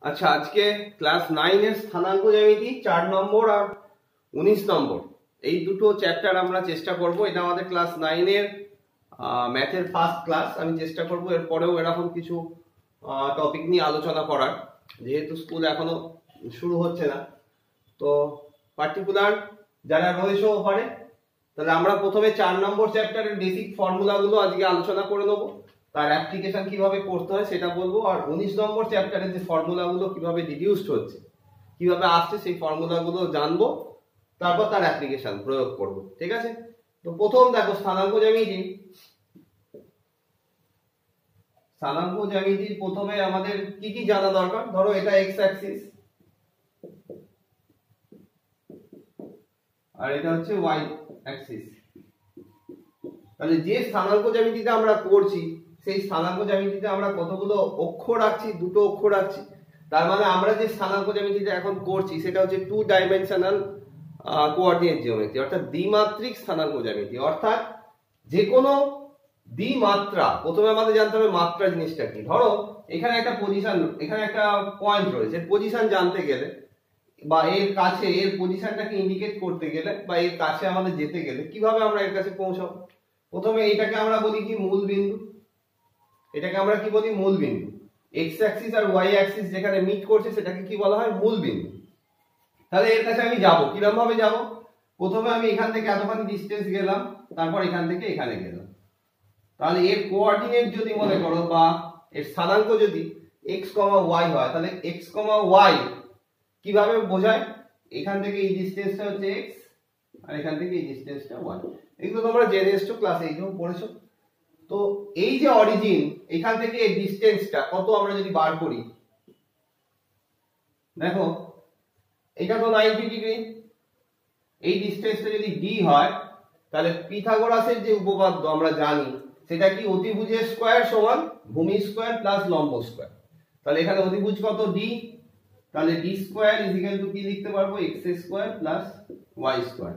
আচ্ছা, আজকে ক্লাস 9 এর স্থানাঙ্ক জ্যামিতি 4 নম্বর আর 19 নম্বর এই দুটো চ্যাপ্টার আমরা চেষ্টা করব। এটা আমাদের ক্লাস 9 এর ম্যাথের ফার্স্ট ক্লাস। আমি চেষ্টা করব এরপরেও এরকম কিছু টপিক নিয়ে আলোচনা করার, যেহেতু স্কুল এখনো শুরু হচ্ছে না। তো পার্টিকুলার যারা রয়েছে ওপারে, তাহলে আমরা প্রথমে 4 নম্বর চ্যাপ্টারের বেসিক ফর্মুলাগুলো আজকে আলোচনা করে নেব, তার অ্যাপ্লিকেশন কিভাবে করতে হয় সেটা বলবো। আর 19 নম্বর চ্যাপ্টারের যে ফর্মুলাগুলো কিভাবে ডিডিউসড হচ্ছে, কিভাবে আসছে, সেই ফর্মুলাগুলো জানবো, তারপর তার অ্যাপ্লিকেশন প্রয়োগ করব। ঠিক আছে? তো প্রথম দেখো, স্থানাঙ্ক জ্যামিতির প্রথমে আমাদের কি কি জানা দরকার। ধরো এটা এক্স অ্যাক্সিস আর এটা হচ্ছে ওয়াই অ্যাক্সিস। তাহলে যে স্থানাঙ্ক জ্যামিতিটা আমরা করছি, সেই স্থানাঙ্ক জ্যামিতিতে আমরা কতগুলো অক্ষর রাখছি? দুটো অক্ষর রাখছি। তার মানে আমরা যে স্থানাঙ্ক জ্যামিতিটা এখন করছি সেটা হচ্ছে 2 ডাইমেনশনাল কোঅর্ডিনেট জিওমেট্রি, অর্থাৎ দ্বিমাত্রিক স্থানাঙ্ক জ্যামিতি। অর্থাৎ যে কোনো দ্বিমাত্রা, প্রথমে আমাদের জানতে হবে মাত্রা জিনিসটা কি। ধরো এখানে একটা পজিশন, এখানে একটা পয়েন্ট রয়েছে, পজিশন জানতে গেলে বা এর কাছে এর পজিশনটাকে ইন্ডিকেট করতে গেলে বা এর কাছে আমাদের যেতে গেলে কিভাবে আমরা এর কাছে পৌঁছাবো? প্রথমে এইটাকে আমরা বলি কি? মূল বিন্দু। এটাকে আমরা কি বলি? মূল বিন্দু। এক্স অ্যাক্সিস আর ওয়াই অ্যাক্সিস যেখানে মিট করছে সেটাকে কি বলা হয়? মূল বিন্দু। তাহলে এর কাছে আমি যাব, কিরকম ভাবে যাব? প্রথমে আমি এখান থেকে এতখানি ডিসটেন্স গেলাম, তারপর এখান থেকে এখানে গেলাম। তাহলে এর কোঅর্ডিনেট যদি মনে করো বা এর স্থানাঙ্ক যদি x, y হয়, তাহলে x, y কিভাবে বোঝায়? এখান থেকে এই ডিসটেন্সটা হচ্ছে x আর এখান থেকে এই ডিসটেন্সটা y। এগুলো তোমরা জেনে এসছো, ক্লাসে এইগুলো পড়েছো। তো এই যে অরিজিন, এখান থেকে এই ডিসটেন্সটা কত আমরা যদি বার করি, দেখো এটা তো 90 ডিগ্রি। এই ডিসটেন্সটা যদি d হয়, তাহলে পিথাগোরাসের যে উপপাদ্য আমরা জানি সেটা কি? অতিভুজের স্কয়ার সমান ভূমি স্কয়ার প্লাস লম্ব স্কয়ার। তাহলে এখানে অতিভুজ কত? d। তাহলে d square is equal to কি লিখতে পারবো? x square plus y square.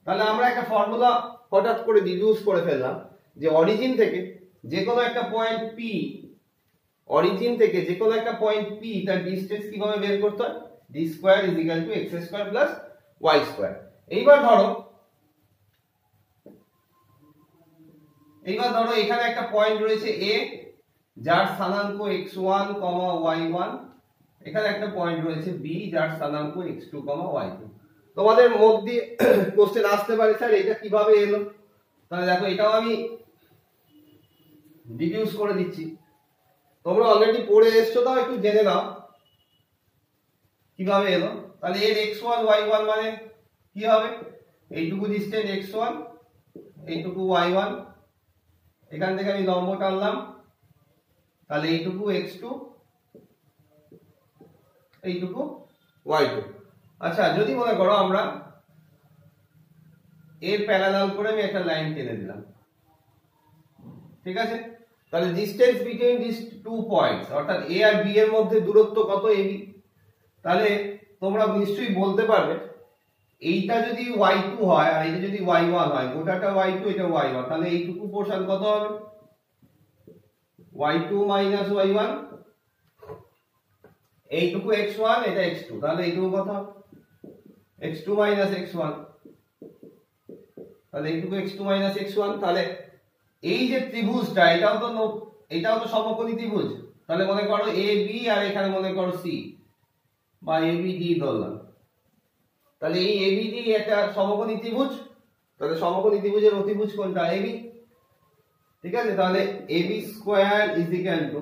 তাহলে আমরা একটা ফর্মুলা হঠাৎ করে ডিডিউস করে ফেললাম যে অরিজিন থেকে যে কোনো একটা পয়েন্ট p, অরিজিন থেকে যে কোনো একটা পয়েন্ট p তার ডিসটেন্স কিভাবে বের করতে হয়? d square is equal two x square plus y square. এইবার ধরো এখানে একটা পয়েন্ট রয়েছে a, যার স্থানাঙ্ক x1, y1। এখানে একটা পয়েন্ট রয়েছে b, যার স্থানাঙ্ক x2, y2। তোমাদের মুখ দিয়ে কোশ্চেন আসতে পারে, স্যার এটা কিভাবে এলো? তাহলে দেখো, এটাও আমি ডিডিউস করে দিচ্ছি। তোমরা অলরেডি পড়ে এসছো, তাও একটু জেনে নাও কিভাবে এলো। তাহলে এর x1, y1 মানে কি হবে? এইটুকু ডিসটেন্স x1, এইটুকু y1। এখান থেকে আমি লম্ব টানলাম, তাহলে এইটুকু x2, এইটুকু y2। আচ্ছা, যদি মনে করো আমরা এর প্যারালাল করে আমি একটা লাইন টেনে দিলাম, ঠিক আছে? তাহলে distance between this two points, অর্থাৎ a আর b এর মধ্যে দূরত্ব কত? ab। তাহলে তোমরা নিশ্চয়ই বলতে পারবে এইটা যদি y2 হয় আর এটা যদি y1 হয়, গোটাটা y2 এটা y1, তাহলে এইটুকু পোরশন কত হবে? y2 minus y1। এইটুকু x1, এটা x2, তাহলে এইটুকু কত হবে? x2 minus x1। তাহলে এইটুকু x2 মাইনাস x1। তাহলে এই যে ত্রিভুজটা, এটাও তো সমকোণী ত্রিভুজ। তাহলে মনে করো AB আর এখানে মনে করো C বা ABD ধরলাম। তাহলে এই ABD একটা সমকোণী ত্রিভুজ। তাহলে সমকোণী ত্রিভুজের অতিভুজ কোনটা? AB। ঠিক আছে? তাহলে AB square is equal to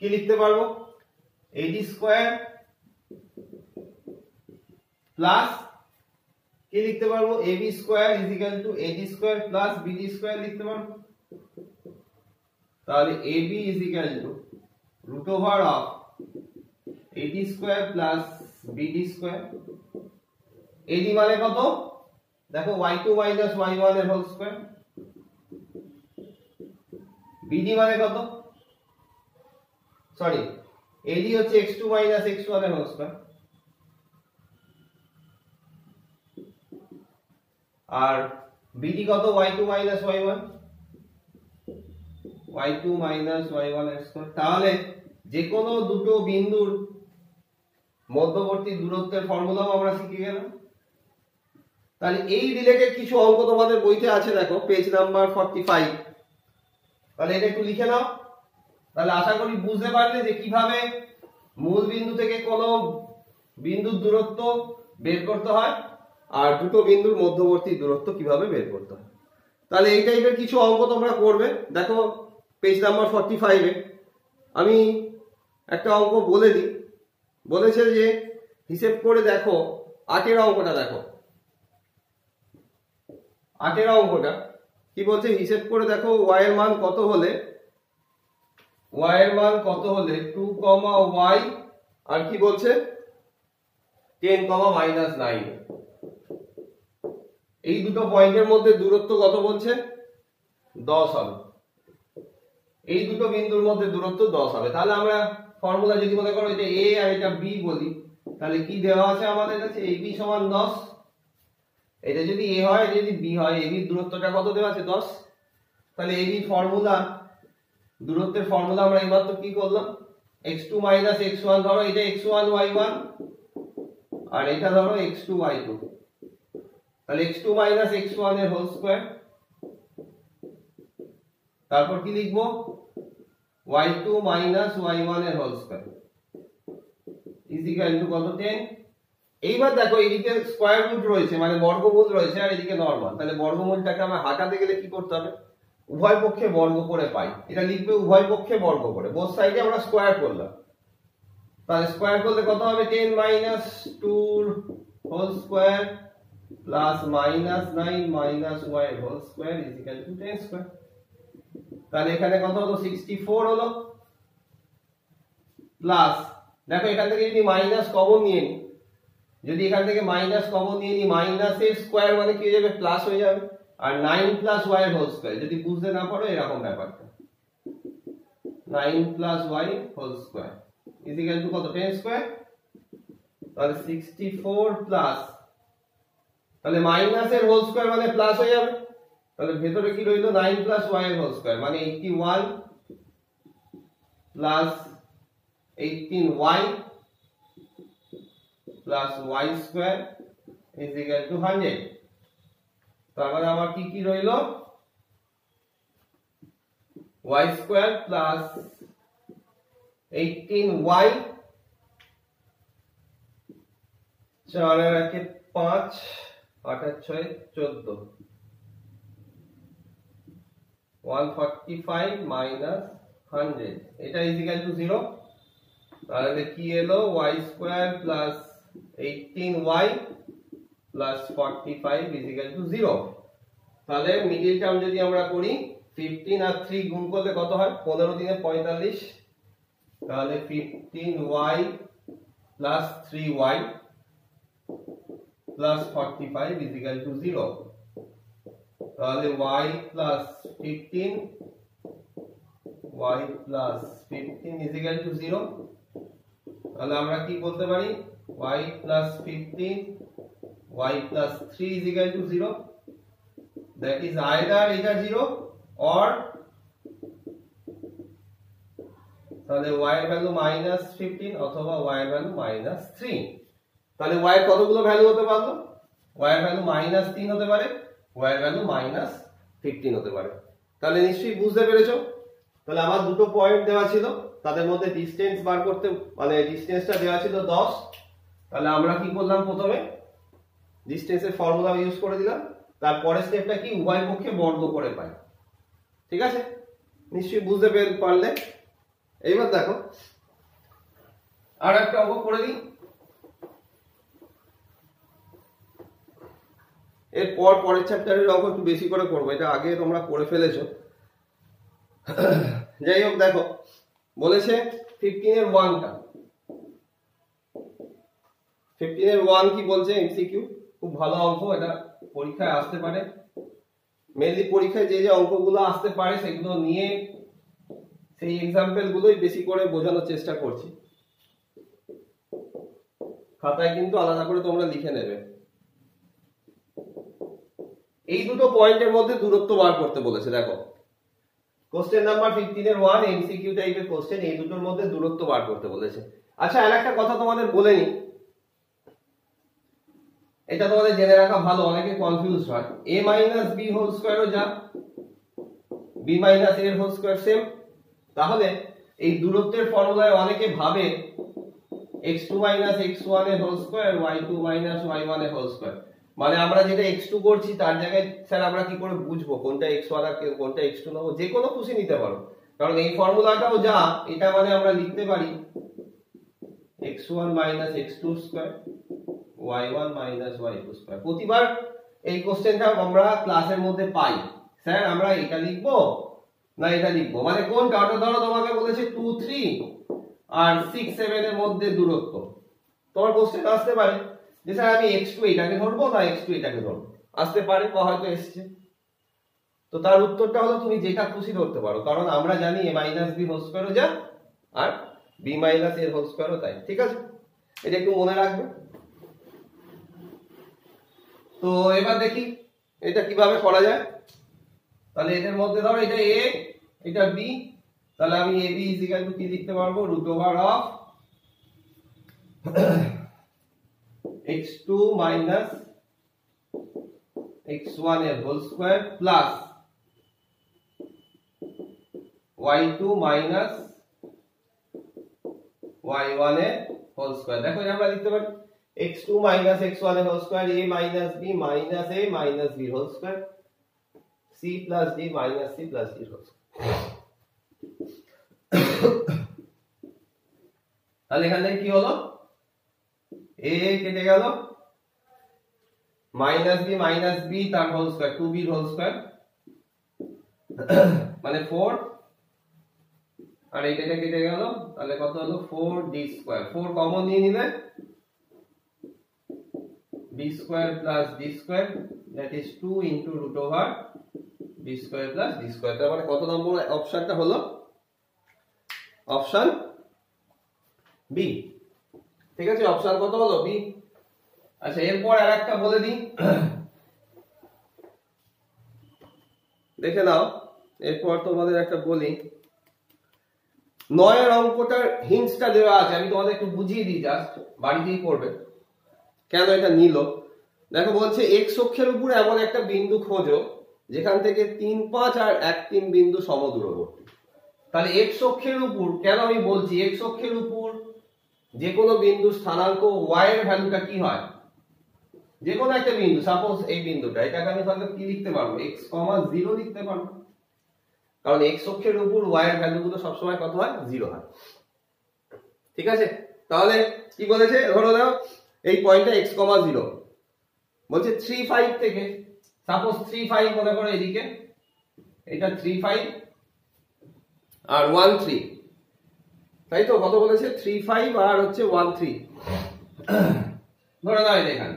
কি লিখতে পারবো? AD স্কয়ার প্লাস কি লিখতে পারবো? AB square is equal to AD square plus BD square লিখতে পারবো। তাহলে AB is equal to root over of AD square plus BD square. AD মানে কত? দেখো y2 মাইনাস y1 এর হোল স্কয়ার। BD মানে কত? সরি, AD হচ্ছে x2 মাইনাস x1 এর হোল স্কয়ার। আর BD কত? y2 minus y1, y2 minus y1 এর স্কয়ার। তাহলে যে কোনো দুটো বিন্দুর মধ্যবর্তী দূরত্বের ফর্মুলাও আমরা শিখে গেলাম। তাহলে এই রিলেটেড কিছু অঙ্ক তোমাদের বইতে আছে, দেখো পেজ নাম্বার 45। তাহলে এটা একটু লিখে নাও। তাহলে আশা করি বুঝতে পারলে যে কিভাবে মূল বিন্দু থেকে কোনো বিন্দুর দূরত্ব বের করতে হয় আর দুটো বিন্দুর মধ্যবর্তী দূরত্ব কিভাবে বের করতে হয়। তাহলে এই টাইপের কিছু অঙ্ক তোমরা করবে। দেখো পেজ নাম্বার 45-এ আমি একটা অঙ্ক বলে দিই। বলেছে যে হিসেব করে দেখো 8-এর অঙ্কটা, দেখো 8-এর অঙ্কটা কি বলছে, হিসেব করে দেখো y এর মান কত হলে 2, y আর কি বলছে 10, -9, এই দুটো পয়েন্টের মধ্যে দূরত্ব কত বলছে 10 হবে। এই দুটো বিন্দুর মধ্যে দূরত্ব 10 হবে। তাহলে আমরা ফর্মুলা যদি মনে করো এটা a আর এটা b বলি, তাহলে কি দেওয়া আছে আমাদের কাছে, ab সমান 10। এটা যদি a হয়, এটা যদি b হয়, ab এর দূরত্বটা কত দেওয়া আছে 10। তাহলে ab ফর্মুলা, দূরত্বের ফর্মুলা আমরা এইমাত্র কি করলাম, x2 - x1, ধরো এটা x1 y1 আর এটা ধরো x2 y2। তাহলে x2 - x1 এর হোল স্কয়ার, তারপর কি লিখবো y2 - y1 এর whole square is equal to কত 10। এইবার দেখো এদিকে স্কয়ার রুট রয়েছে, মানে বর্গমূল রয়েছে, আর এদিকে নরমাল। তাহলে বর্গমূলটাকে আমরা হাঁটাতে গেলে কি করতে হবে, উভয় পক্ষে বর্গ করে পাই। এটা লিখবে উভয় পক্ষে বর্গ করে, বোথ সাইডে আমরা স্কয়ার করলাম। তাহলে স্কয়ার করলে কত হবে 10 - 2 whole square plus -9 - y whole square is equal to 10 square. তাহলে এখানে কত হলো 64 হলো, প্লাস দেখো এখান থেকে যদি মাইনাস কমন নিয়ে নি, যদি এখান থেকে মাইনাস কমন নিয়ে নি, মাইনাসের স্কয়ার মানে কি হয়ে যাবে প্লাস হয়ে যাবে, আর 9 + y হোল স্কয়ার, যদি বুঝতে না পারো এরকম ব্যাপারটা 9 + y whole square is equal to কত 10 স্কয়ার। তাহলে 64 প্লাস, তাহলে মাইনাসের হোল স্কয়ার মানে প্লাস হয়ে যাবে, তাহলে ভেতরে কি রইলো 9 + y এর হোল স্কয়ার মানে 81 plus 18y plus y square is equal two 100। তারপরে আমার কি কি রইলো y স্কয়ার প্লাস 18y, 4 আর 1 5, 8 আর 6 14, 145 minus 100, এটা ইজ ইকুয়াল টু 0। তাহলে কি এলো y square plus 18y plus 45 is equal two 0। তাহলে মিডল টার্ম যদি আমরা করি 15 আর 3 গুণ করলে কত হয় 15 দিনে 45, তাহলে 15y plus 3y plus 45 is equal two 0। তাহলে y plus 15 is equal two 0। তাহলে আমরা কি বলতে পারি y plus 15 y plus 3 is equal two 0, that is either এটা 0 or তাহলে y এর ভ্যালু -15 অথবা y এর ভ্যালু -3। তাহলে y এর কতগুলো ভ্যালু হতে পারলো, y এর ভ্যালু -3 হতে পারে, y এর ভ্যালু -15 হতে পারে। তাহলে নিশ্চয়ই বুঝতে পেরেছো। তাহলে আমার দুটো পয়েন্ট দেওয়া ছিল, তাদের মধ্যে ডিসটেন্স বার করতে, মানে ডিসটেন্সটা দেওয়া ছিল 10। তাহলে আমরা কি করলাম, প্রথমে ডিসটেন্সের ফর্মুলা ইউজ করে দিলাম, তারপরের স্টেপটা কি উভয় পক্ষে বর্গ করে পাই। ঠিক আছে, নিশ্চয়ই বুঝতে পারলে। এইবার দেখো আর একটা অঙ্ক করে দিই, এরপর পরের চ্যাপ্টারের অঙ্ক একটু বেশি করে করবো, এটা আগে তোমরা করে ফেলেছো। যাই হোক, দেখো বলেছে 15 এর 1টা, 15 এর 1 কি বলছে এমসিকিউ, খুব ভালো অঙ্ক, এটা পরীক্ষায় আসতে পারে। মেইনলি পরীক্ষায় যে যে অঙ্কগুলো আসতে পারে সেগুলো নিয়ে সেই এক্সাম্পল গুলোই বেশি করে বোঝানোর চেষ্টা করছি। খাতায় কিন্তু আলাদা করে তোমরা লিখে নেবে। এই দুটো পয়েন্টের মধ্যে দূরত্ব বার করতে বলেছে। দেখো কোশ্চেন নাম্বার 15 এর 1 এমসিকিউ টাইপের কোশ্চেন, এই দুটোর মধ্যে দূরত্ব বার করতে বলেছে। আচ্ছা আর একটা কথা তোমাদের বলে নি, এটা তোমাদের জেনে রাখা ভালো, অনেকে কনফিউজ হয়। a - b হোল স্কয়ারও যা b - a এর হোল স্কয়ার সেম। তাহলে এই দূরত্বের ফর্মুলায় অনেকে ভাবে x2 - x1 এর হোল স্কয়ার y2 - y1 এর হোল স্কয়ার, মানে আমরা যেটা x2 করছি তার জায়গায় স্যার আমরা কি করে বুঝবো কোনটা x1 আর কোনটা x2 নেবো? যে কোনো খুশি নিতে পারো, কারণ এই ফর্মুলাটাও যা, এটা মানে আমরা লিখতে পারি x1 - x2 square y1 - y2 square. প্রতিবার এই কোশ্চেনটা আমরা ক্লাসের মধ্যে পাই, স্যার আমরা এটা লিখবো না এটা লিখবো, মানে কোনটা? ওটা ধরো তোমাকে বলেছে 2 3 আর 6 7 এর মধ্যে দূরত্ব, তোমার কোশ্চেন আসতে পারে যে স্যার আমি x2 এটাকে ধরবো না x2 এটাকে ধরবো, আসতে পারে বা হয়তো এসছে। তো তার উত্তরটা হলো তুমি যেটা খুশি ধরতে পারো, কারণ আমরা জানি a - b হোল স্কয়ারও যা আর b - a এর হোল স্কয়ারও তাই। ঠিক আছে, এটা একটু মনে রাখবে। তো এবার দেখি এটা কিভাবে করা যায়। তাহলে এদের মধ্যে ধরো এটা a এটা b, তাহলে আমি ab = কি লিখতে পারবো? √of x2 - x1 এর whole square plus y2 - y1 এর হোল স্কয়ার। দেখো এটা আমরা লিখতে পারি x2 - x1 এর whole square a - b - a - b whole square c + d - c + d whole square. তাহলে এখান থেকে কি হলো? a কেটে গেল, - b তার হোল স্কয়ার 2b এর হোল স্কয়ার মানে 4, আর এটা কেটে গেল, তাহলে কত হলো? 4d square. 4 কমন নিয়ে নিলে d square + d square, that is 2 * √b square + d square. তার মানে কত নম্বর অপশনটা হলো? Option B. ঠিক আছে, অপশন কত হলো? বি। আচ্ছা এরপর আরেকটা বলে দিই, দেখে নাও। এরপর তোমাদের একটা বলি, 9 এর অঙ্কটার হিন্টসটা দেওয়া আছে, আমি তোমাদের একটু বুঝিয়ে দিই, জাস্ট বাড়িতেই করবে কেন এটা নিল। দেখো বলছে x অক্ষের উপর এমন একটা বিন্দু খোঁজো যেখান থেকে 3 5 আর 1 3 বিন্দু সমদূরবর্তী। তাহলে x অক্ষের উপর, কেন আমি বলছি x অক্ষের উপর যে কোনো বিন্দুর স্থানাঙ্ক y এর ভ্যালুটা কি হয়? যে কোনো একটা বিন্দু, সাপোজ এই বিন্দুটা, এটাকে আমি তাহলে কি লিখতে পারবো? x, 0 লিখতে পারবো, কারণ x অক্ষের উপর y এর ভ্যালুগুলো সবসময় কত হয়? 0 হয়। ঠিক আছে, তাহলে কি বলেছে? ধরো দাও এই পয়েন্টটা x, 0 বলছে 3 5 থেকে, সাপোজ 3 5 মনে করো এদিকে, এটা 3 5 আর 1 3, তাই তো? কত বলেছে? 3 5 আর হচ্ছে 1 3 ধরে দাও এটা এখানে।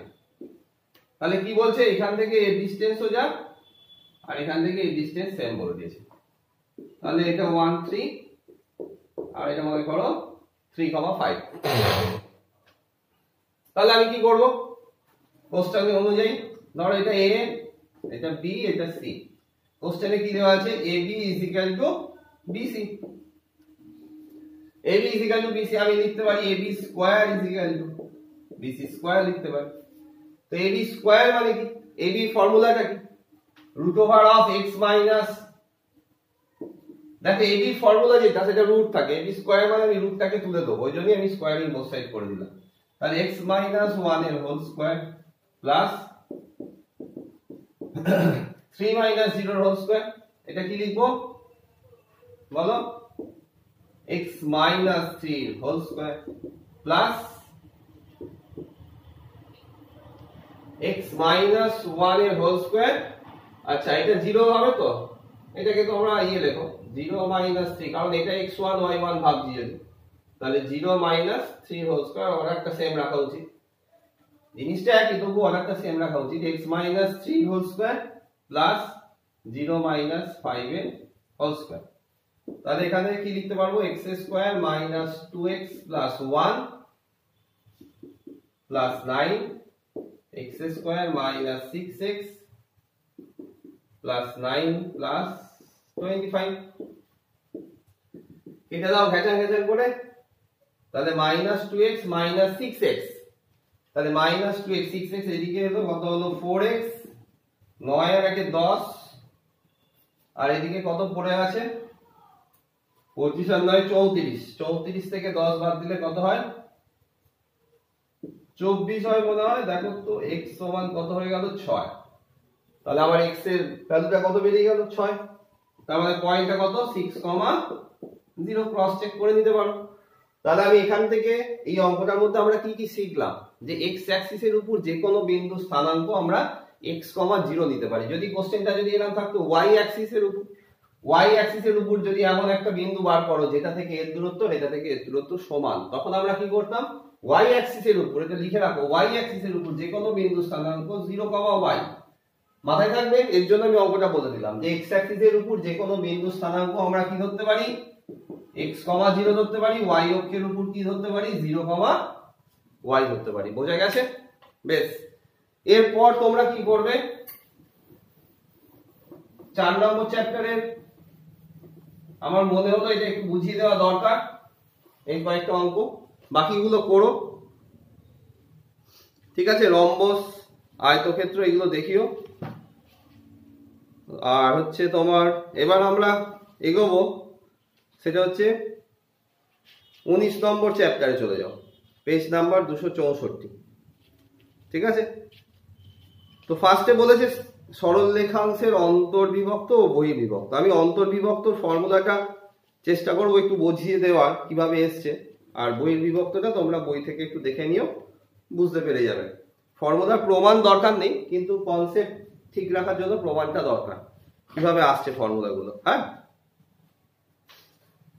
তাহলে কি বলছে? এখান থেকে এই ডিসটেন্সও যা আর এখান থেকে এই ডিসটেন্স সেম বলে দিয়েছে। তাহলে এটা 1 3 আর এটা মনে করো 3 5। তাহলে আমি কি করব? কোশ্চেন অনুযায়ী ধরো এটা a, এটা b, এটা c। কোশ্চেনে কি দেওয়া আছে? ab = bc। ab = bc আমি লিখতে পারি ab স্কয়ার = bc স্কয়ার লিখতে পারি। তো ab স্কয়ার মানে কি? ab ফর্মুলাটা কি? √of x মাইনাস, দেখো ab ফর্মুলা যেটা সেটা রুট থাকে, ab স্কয়ার মানে আমি রুটটাকে তুলে দেব, ওইজন্যই আমি স্কয়ারিং বোথ সাইড করে দিলাম। তাহলে x - 1 এর হোল স্কয়ার প্লাস 3 - 0 এর হোল স্কয়ার। এটা কি লিখবো বলো? x - 3 এর হোল স্কয়ার প্লাস x - 1 এর হোল স্কয়ার। আচ্ছা এটা 0 হবে তো, এটাকে তোমরা লেখো 0 - 3, কারণ এটা x1 y1 ভাবছি যদি, তাহলে 0 - 3 হোল স্কয়ার। আর একটা সেম রাখা উচিত, জিনিসটা একই তবু অনেকটা সেম রাখা উচিত। x - 3 হোল স্কয়ার প্লাস 0 - 5 এর হোল স্কয়ার। তাহলে এখানে কি লিখতে পারবো? x square - 2x + 1 + 9, x square - 6x + 9 + 25 কেটে দাও ঘেঁচাং ঘেঁচাং করে, তাহলে -2x - 6x, তাহলে -2x 6x এদিকে হলো কত হলো 4x, 9 আর 1 10, আর এদিকে কত পড়ে আছে 25 আর 9 34, 34 থেকে 10 বাদ দিলে কত হয় 24 হয় মনে হয়। দেখো তো x সমান কত হয়ে গেল 6, তাহলে আমার x এর ভ্যালুটা কত বেরিয়ে গেল 6, তার মানে পয়েন্টটা কত 6,0 ক্রস চেক করে নিতে পারো। তাহলে আমি এখান থেকে এই অঙ্কটার মধ্যে আমরা কি কি শিখলাম, যে x অ্যাক্সিসের উপর যে কোনো বিন্দু স্থানাঙ্ক আমরা x, 0 নিতে পারি। যদি কোশ্চেনটা যদি এরকম থাকতো y অ্যাক্সিসের উপর যদি এমন একটা বিন্দু বার করো যেটা থেকে এর দূরত্ব এটা থেকে এর দূরত্ব সমান, তখন আমরা কি করতাম y অ্যাক্সিসের উপর, এটা লিখে রাখো, y অ্যাক্সিসের উপর যে কোনো বিন্দু স্থানাঙ্ক 0, y মাথায় থাকবে। এর জন্য আমি অঙ্কটা বলে দিলাম যে x অ্যাক্সিসের উপর যে কোনো বিন্দু স্থানাঙ্ক আমরা কি ধরতে পারি x, 0 ধরতে পারি, y অক্ষের উপর কি ধরতে পারি 0, y ধরতে পারি। বোঝা গেছে? বেশ, এরপর তোমরা কি করবে 4 নম্বর চ্যাপ্টারের, আমার মনে হলো এটা একটু বুঝিয়ে দেওয়া দরকার, এই কয়েকটা অঙ্ক বাকিগুলো করো, ঠিক আছে? রম্বস, আয়তক্ষেত্র এগুলো দেখিও। আর হচ্ছে তোমার এবার আমরা এগোবো, সেটা হচ্ছে 19 নম্বর চ্যাপ্টারে চলে যাও, পেজ নাম্বার 264, ঠিক আছে? তো ফার্স্টে বলেছে সরল রেখাংশের অন্তর্বিভক্ত ও বহির্বিভক্ত। আমি অন্তর্বিভক্তর ফর্মুলাটা চেষ্টা করবো একটু বুঝিয়ে দেওয়ার কিভাবে এসছে, আর বহির্বিভক্তটা তোমরা বই থেকে একটু দেখে নিও, বুঝতে পেরে যাবে। ফর্মুলার প্রমাণ দরকার নেই, কিন্তু কনসেপ্ট ঠিক রাখার জন্য প্রমাণটা দরকার, কিভাবে আসছে ফর্মুলাগুলো। হ্যাঁ,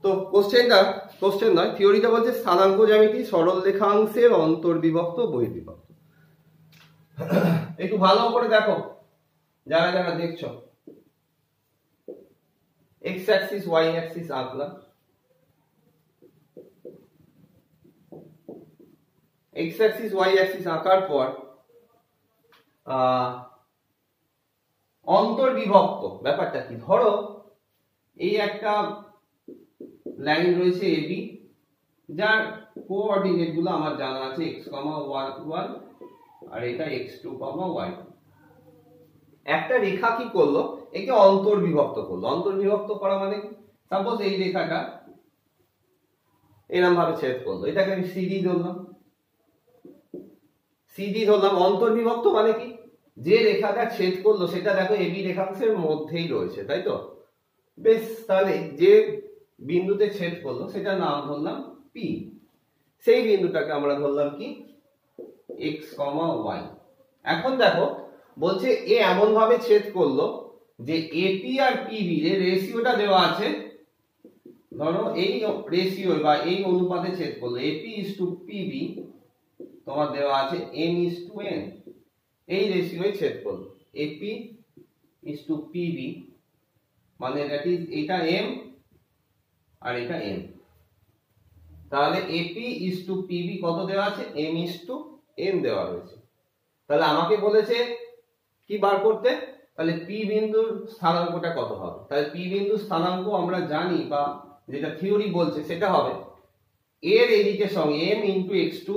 তো কোশ্চেন নয়, থিওরিটা বলছে স্থানাঙ্ক জ্যামিতি সরল রেখাংশের অন্তর্বিভক্ত বহির্বিভক্ত। একটু ভালো করে দেখো যারা যারা দেখছো, x অ্যাক্সিস y অ্যাক্সিস আঁকলাম, x অ্যাক্সিস y অ্যাক্সিস আঁকার পর অন্তর্বিভক্ত ব্যাপারটা কি, ধরো এই একটা লাইন রয়েছে AB, যার কোঅর্ডিনেট গুলো আমার জানা আছে x, 1 আর এটা x2, y। একটা রেখা কি করলো, একে অন্তর্বিভক্ত করলো। অন্তর্বিভক্ত করা মানে সাপোজ এই রেখাটা এরকম ভাবে ছেদ করলো, এটাকে আমি সিডি ধরলাম, অন্তর্বিভক্ত মানে কি, যে রেখাটা ছেদ করলো সেটা দেখো এবি রেখাংশের মধ্যেই রয়েছে, তাই তো? বেশ, তাহলে যে বিন্দুতে ছেদ করলো সেটা নাম ধরলাম P, সেই বিন্দুটাকে আমরা ধরলাম কি x, y। এখন দেখো বলছে এ এমন ভাবে ছেদ করলো যে AP আর PB এর রেশিওটা দেওয়া আছে, ধরো এই রেশিও বা এই অনুপাতে ছেদ করলো, AP/PB তোমার দেওয়া আছে M/N, এই রেশিওয়ে ছেদ করলো AP/PB, মানে দ্যাট ইজ এটা M আর এটা N। তাহলে AP/PB কত দেওয়া আছে, M/N দেওয়া রয়েছে। তাহলে আমাকে বলেছে কি বার করতে, তাহলে P বিন্দুর স্থানাঙ্কটা কত হবে। তাহলে P বিন্দুর স্থানাঙ্ক আমরা জানি, বা যেটা থিওরি বলছে সেটা হবে এর এদিকে সঙ্গে m/x2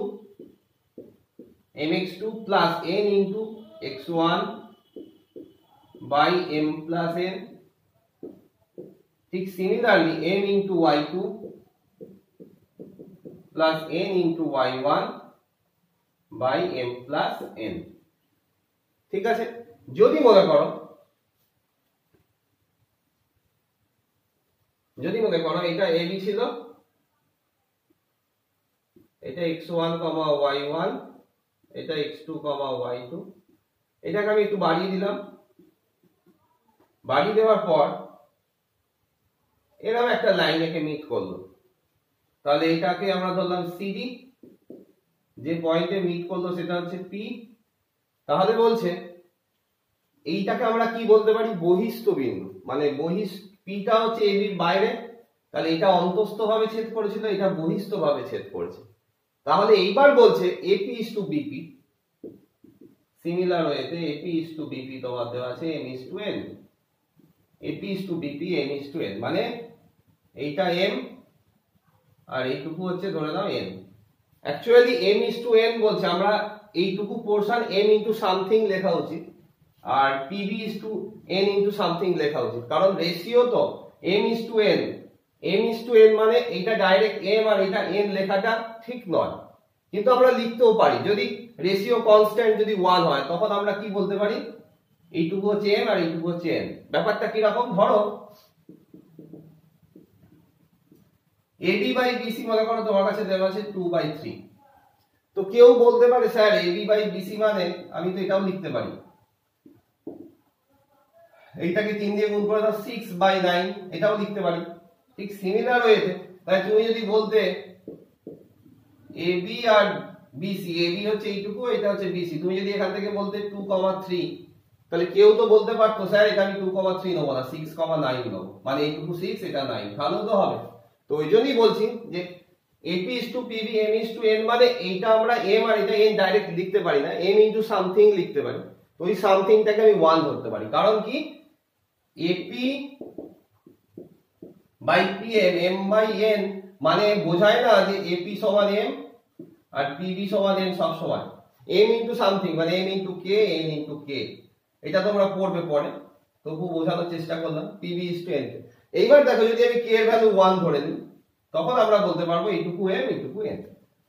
mx2 plus n/x1 by m plus n, ঠিক similarly m/y2 plus n/y1 by m plus n। ঠিক আছে, যদি মনে করো এটা AB ছিল, এটা x1, y1, এটা x2, y2, এটাকে আমি একটু বাড়িয়ে দিলাম, বাড়িয়ে দেওয়ার পর এরকম একটা লাইন একে মিট করলো, তাহলে এটাকে আমরা ধরলাম CD, যে পয়েন্টে মিট করলো সেটা হচ্ছে P। তাহলে বলছে এইটাকে আমরা কি বলতে পারি, বহিস্থ বিন্দু, মানে Pটা হচ্ছে AB এর বাইরে, তাহলে এটা অন্তস্থ ভাবে ছেদ করেছিল, এটা বহিস্থ ভাবে ছেদ করেছে। তাহলে এইবার বলছে AP/BP, সিমিলার ওয়েতে AP/BP তোমার দেওয়া আছে M/N। AP is to BP, M is to N, মানে এইটা M আর এইটুকু হচ্ছে ধরে নাও N। Actually M is to N বলছে, আমরা এইটুকু পোরশন M ইনটু সামথিং লেখা উচিত আর PB is to N into something লেখা উচিত, কারণ রেশিও তো M is to N, M is to N মানে এইটা ডাইরেক্ট M আর এটা N লেখাটা ঠিক নয়, কিন্তু আমরা লিখতেও পারি। যদি রেশিও কনস্ট্যান্ট যদি 1 হয় তখন আমরা কি বলতে পারি, এইটুকু হচ্ছে M আর এইটুকু হচ্ছে N। ব্যাপারটা কি রকম, ধরো AB বাই BC মনে করো তোমার কাছে দেওয়া আছে 2/3, তো কেউ বলতে পারে স্যার AB বাই BC মানে আমি তো এটাও লিখতে পারি, এইটাকে 3 দিয়ে গুণ করে দাও 6/9, এটাও লিখতে পারি ঠিক সিমিলার ওয়েতে। তাই তুমি যদি বলতে AB আর BC, AB হচ্ছে এইটুকু, এটা হচ্ছে BC, তুমি যদি এখান থেকে বলতে 2,3, তাহলে কেউ তো বলতে পারতো স্যার এটা আমি 2,3 নেবো না 6,9 নেবো, মানে এইটুকু 6 এটা 9, ভালো তো হবে। তো ওই জন্যই বলছি যে AP is to PB, M is to N মানে এইটা আমরা M আর এটা N ডাইরেক্ট লিখতে পারি না, M ইনটু সামথিং লিখতে পারি। তো ওই সামথিংটাকে আমি 1 ধরতে পারি, কারণ কি AP by PM, M by N মানে বোঝায় না যে AP সমান M আর PB সমান N সব সমান, M ইনটু সামথিং মানে M into K, N into K, এটা তোমরা পড়বে পরে, তবু বোঝানোর চেষ্টা করলাম PB is to N। এইবার দেখো যদি আমি K এর ভ্যালু 1 ধরে নিই তখন আমরা বলতে পারবো এইটুকু M এইটুকু N,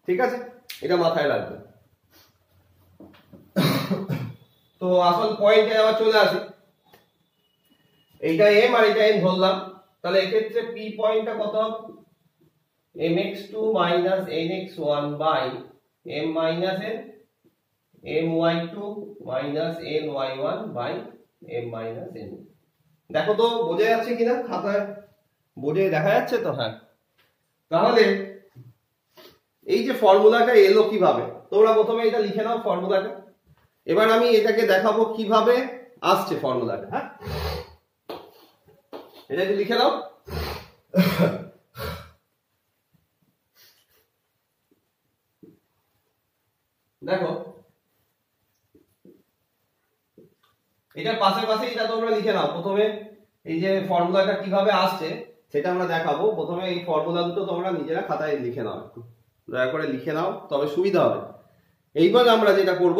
ঠিক আছে, এটা মাথায় রাখবে। তো আসল পয়েন্টে আবার চলে আসি, এইটা M আর এটা N ধরলাম, তাহলে এক্ষেত্রে P পয়েন্টটা কত হবে, mx2 nx1 by m n, my2 ny1 by m n। দেখো তো বোঝা যাচ্ছে কিনা, খাতায় বোর্ডে দেখা যাচ্ছে তো? হ্যাঁ। তাহলে এই যে ফর্মুলাটা এলো কিভাবে, তোমরা প্রথমে এটা লিখে নাও ফর্মুলাটা, এবার আমি এটাকে দেখাবো কিভাবে আসছে ফর্মুলাটা। হ্যাঁ, এটাকে লিখে নাও। দেখো এটার পাশে পাশে এটা তোমরা লিখে নাও, প্রথমে এই যে ফর্মুলাটা কিভাবে আসছে সেটা আমরা দেখাবো। প্রথমে এই ফর্মুলা দুটো তোমরা নিজেরা খাতায় লিখে নাও, একটু দয়া করে লিখে নাও, তবে সুবিধা হবে। এইবার আমরা যেটা করব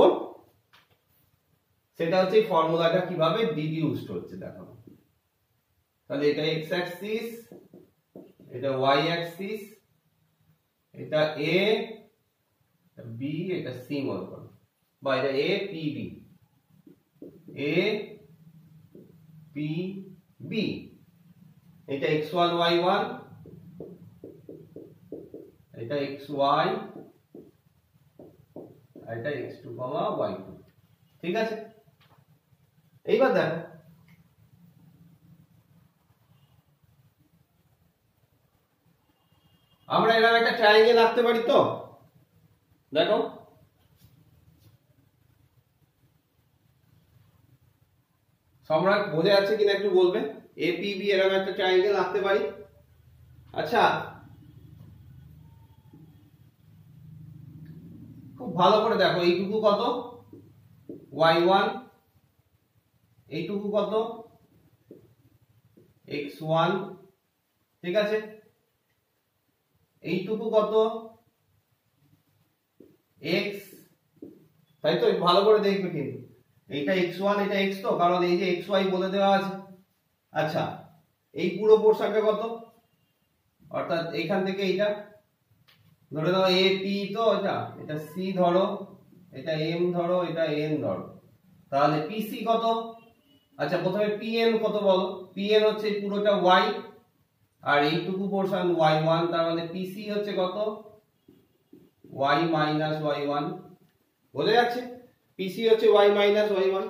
সেটা হচ্ছে এই ফর্মুলাটা কিভাবে ডিডিউসড হচ্ছে দেখো। তাহলে এটা x অ্যাক্সিস, এটা y অ্যাক্সিস, এটা a, b, এটা c মনে করো, বা এটা a p b, a p b, এটা x1 y1, এটা xy, এটা x2 y2, ঠিক আছে। এইবার দেখো আমরা এরকম একটা ট্রায়াঙ্গেল আঁকতে পারি তো, দেখো সম্রাট বোঝা যাচ্ছে কিনা একটু বলবে। APB এরকম একটা ট্রায়াঙ্গেল আঁকতে পারি। আচ্ছা খুব ভালো করে দেখো, এইটুকু কত y1, এইটুকু কত x1, ঠিক আছে, এইটুকু কত x, তাই তো? ভালো করে দেখবে কিন্তু এইটা x1 এটা x তো, কারণ এই যে xy বলে দেওয়া আছে। আচ্ছা এই পুরো পোরশনটা কত, অর্থাৎ এইখান থেকে এইটা ধরে নাও AP তো, এটা C ধরো, এটা M ধরো, এটা N ধরো, তাহলে PC কত? আচ্ছা প্রথমে PN কত বলো, PN হচ্ছে পুরোটা y আর এইটুকু পোরশন y1, তার মানে PC হচ্ছে কত y মাইনাস y1, বোঝা যাচ্ছে? PC হচ্ছে y মাইনাস y1।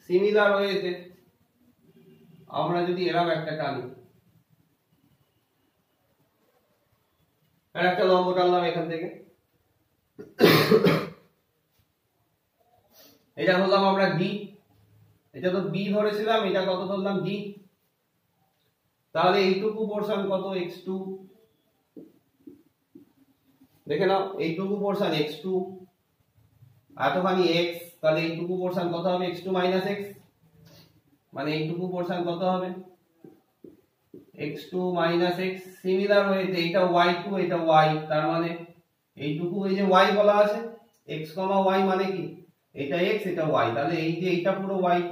সিমিলার ওয়েতে আমরা যদি এরকম একটা টানি, আর একটা লম্ব টানলাম এখান থেকে, এটা ধরলাম আমরা D, এটা তো B ধরেছিলাম, এটা কত ধরলাম D, তাহলে এইটুকু পোরশন কত x2, দেখে নাও এইটুকু পোরশন x2, এতখানি x, তাহলে এইটুকু পোরশন কত হবে x2 মাইনাস x, মানে এইটুকু পোরশন কত হবে x2 - x সিমিলার ওয়েতে এটা y2 এটা y, তার মানে এইটুকু এই যে y বলা আছে x, y মানে কি এটা x এটা y, তাহলে এই যে এটা পুরো y2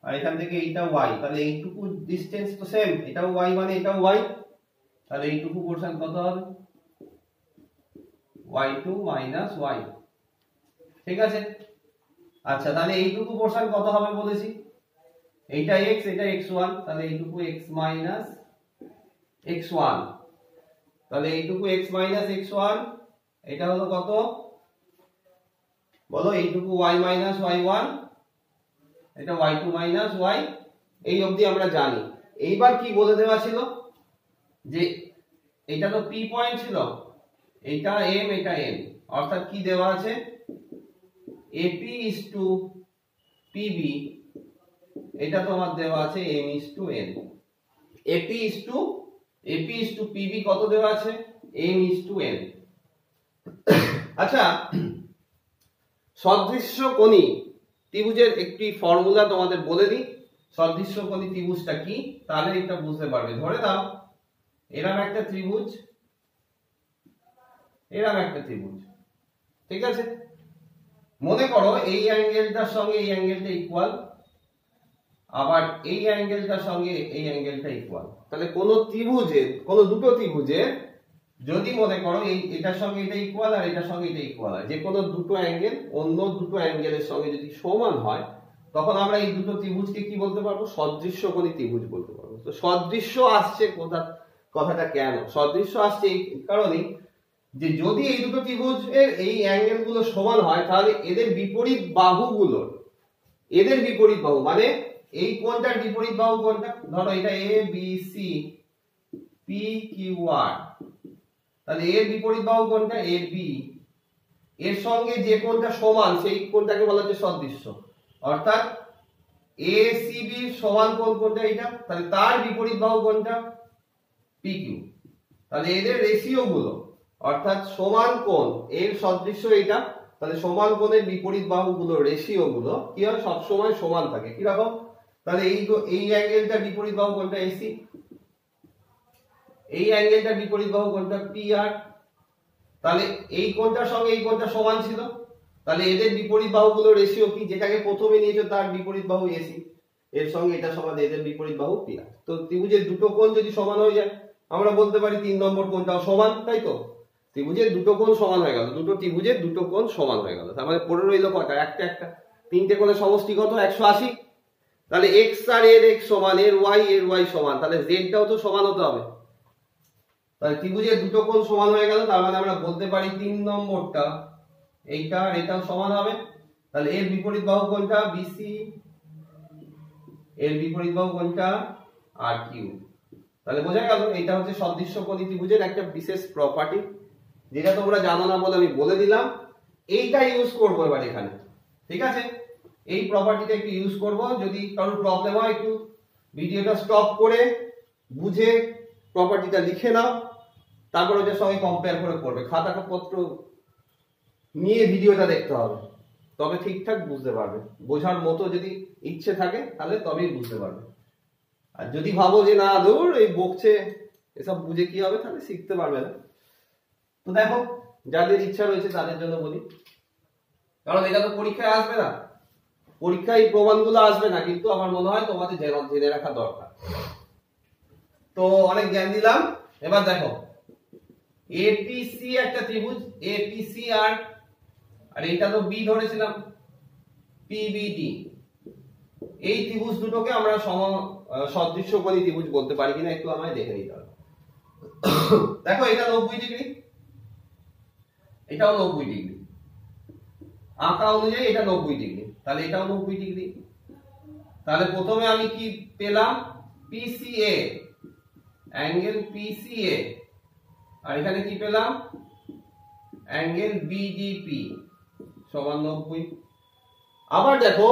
আর এখান থেকে এইটা y, তাহলে এইটুকু ডিসটেন্স তো সেম, এটাও y মানে এটাও y, তাহলে এইটুকু পোরশন কত হবে y2 - y, ঠিক আছে। আচ্ছা তাহলে এইটুকু পোরশন কত হবে বলেছি, এইটা x এটা x1, তাহলে এইটুকু x - x1, তাহলে এইটুকু x - x1 এটা হলো কত বলো, এইটুকু y - y1 এটা y2 - y, এই অবধি আমরা জানি। এইবার কি বলে দেওয়া ছিল যে এটা তো p পয়েন্ট ছিল, এটা m এটা n, অর্থাৎ কি দেওয়া আছে AP = PB, এটা তোমার দেওয়া আছে m = n, AP = PB কত দেওয়া আছে m = n। আচ্ছা সদৃশ্যকোণী ত্রিভুজের একটি ফর্মুলা তোমাদের বলে দিই, সদৃশ্যকোণী ত্রিভুজটা কি তাহলে এটা বুঝতে পারবে। ধরে দাও এরকম একটা ত্রিভুজ, এরকম একটা ত্রিভুজ, ঠিক আছে, মনে করো এই অ্যাঙ্গেলটার সঙ্গে এই অ্যাঙ্গেলটা ইকুয়াল, আবার এই অ্যাঙ্গেলটার সঙ্গে এই অ্যাঙ্গেলটা ইকুয়াল, তাহলে কোন ত্রিভুজের কোন দুটো ত্রিভুজের যদি মনে করো এই এটার সঙ্গে এটা ইকুয়াল আর এটার সঙ্গে এটা ইকুয়াল হয়, যে কোনো দুটো অ্যাঙ্গেল অন্য দুটো অ্যাঙ্গেলের সঙ্গে যদি সমান হয়, তখন আমরা এই দুটো ত্রিভুজকে কি বলতে পারবো সদৃশ্যকোণী ত্রিভুজ বলতে পারবো। তো সদৃশ্য আসছে কথাটা কেন সদৃশ্য আসছে, এই কারণেই যে যদি এই দুটো ত্রিভুজের এই অ্যাঙ্গেল গুলো সমান হয়, তাহলে এদের বিপরীত বাহুগুলোর মানে এই কোণটার বিপরীত বাহু কোনটা, ধরো এটা ABC PQR, তাহলে এর বিপরীত বাহু কোনটা AB, এর সঙ্গে যে কোণটা সমান সেই কোণটাকে বলা হচ্ছে সদৃশ্য, অর্থাৎ ACB এর সমান কোণ কোনটা এটা, তাহলে তার বিপরীত বাহু কোনটা PQ, তাহলে এদের রেশিও গুলো অর্থাৎ সমান কোণ এর সদৃশ্য এটা, তাহলে সমান কোণের বিপরীত বাহুগুলোর রেশিও গুলো কি হয় সব সময় সমান থাকে। কি রকম, তাহলে এই অ্যাঙ্গেলটার বিপরীত বাহু কোনটা AC, এই অ্যাঙ্গেলটার বিপরীত বাহু কোনটা PR, তাহলে এই কোণটার সঙ্গে এই কোণটা সমান ছিল, তাহলে এদের বিপরীত বাহুগুলোর রেশিও কি, যেটাকে প্রথমে নিয়েছো তার বিপরীত বাহু AC, এর সঙ্গে এটা সমান এদের বিপরীত বাহু PR। তো ত্রিভুজের দুটো কোণ যদি সমান হয়ে যায়, আমরা বলতে পারি 3 নম্বর কোণটাও সমান, তাই তো, ত্রিভুজের দুটো কোণ সমান হয়ে গেল, দুটো ত্রিভুজের দুটো কোণ সমান হয়ে গেল, তার মানে পড়ে রইল কটা একটা, তিনটে কোণের সমষ্টি কত 180, তাহলে x আর এর x সমান, এর y সমান, তাহলে z টাও তো সমান হতে হবে, তাহলে ত্রিভুজের দুটো কোণ সমান হয়ে গেল, তার মানে আমরা বলতে পারি 3 নম্বরটা এইটা আর এটাও সমান হবে, তাহলে এর বিপরীত বাহু কোনটা BC, এর বিপরীত বাহু কোনটা RQ, তাহলে বোঝা গেল এটা হচ্ছে সদৃশ্যকোণী ত্রিভুজের একটা বিশেষ প্রপার্টি, যেটা তোমরা জানো না বলে আমি বলে দিলাম, এইটা ইউজ করবো এবার এখানে, ঠিক আছে, এই প্রপার্টিটা একটু ইউজ করব। যদি কারোর প্রবলেম হয় একটু ভিডিওটা স্টপ করে বুঝে প্রপার্টিটা লিখে নাও, তারপর ওটার সঙ্গে কম্পেয়ার করে করবে, খাতা পত্র নিয়ে ভিডিওটা দেখতে হবে, তবে ঠিকঠাক বুঝতে পারবে, বোঝার মতো যদি ইচ্ছে থাকে তাহলে তবেই বুঝতে পারবে, আর যদি ভাবো যে না দূর এই বকছে এসব বুঝে কি হবে, তাহলে শিখতে পারবে না। তো দেখো যাদের ইচ্ছা রয়েছে তাদের জন্য বলি, কারণ এটা তো পরীক্ষায় আসবে না, পরীক্ষায় প্রমাণগুলো আসবে না, কিন্তু আমার মনে হয় তোমাদের জেনে রাখা দরকার। তো অনেক জ্ঞান দিলাম, এবার দেখো APC একটা ত্রিভুজ APC আর এটা তো B ধরেছিলাম PBD, এই ত্রিভুজ দুটোকে আমরা সদৃশ্যকোণী ত্রিভুজ বলতে পারি কিনা একটু আমায় দেখে নিতে হবে। দেখো এটা 90 ডিগ্রি, এটাও 90 ডিগ্রি, আঁকা অনুযায়ী এটা 90 ডিগ্রি, তাহলে এটাও 90 ডিগ্রি, তাহলে প্রথমে আমি কি পেলাম PCA, অ্যাঙ্গেল PCA, আর এখানে কি পেলাম অ্যাঙ্গেল BDP সমান 90। আবার দেখো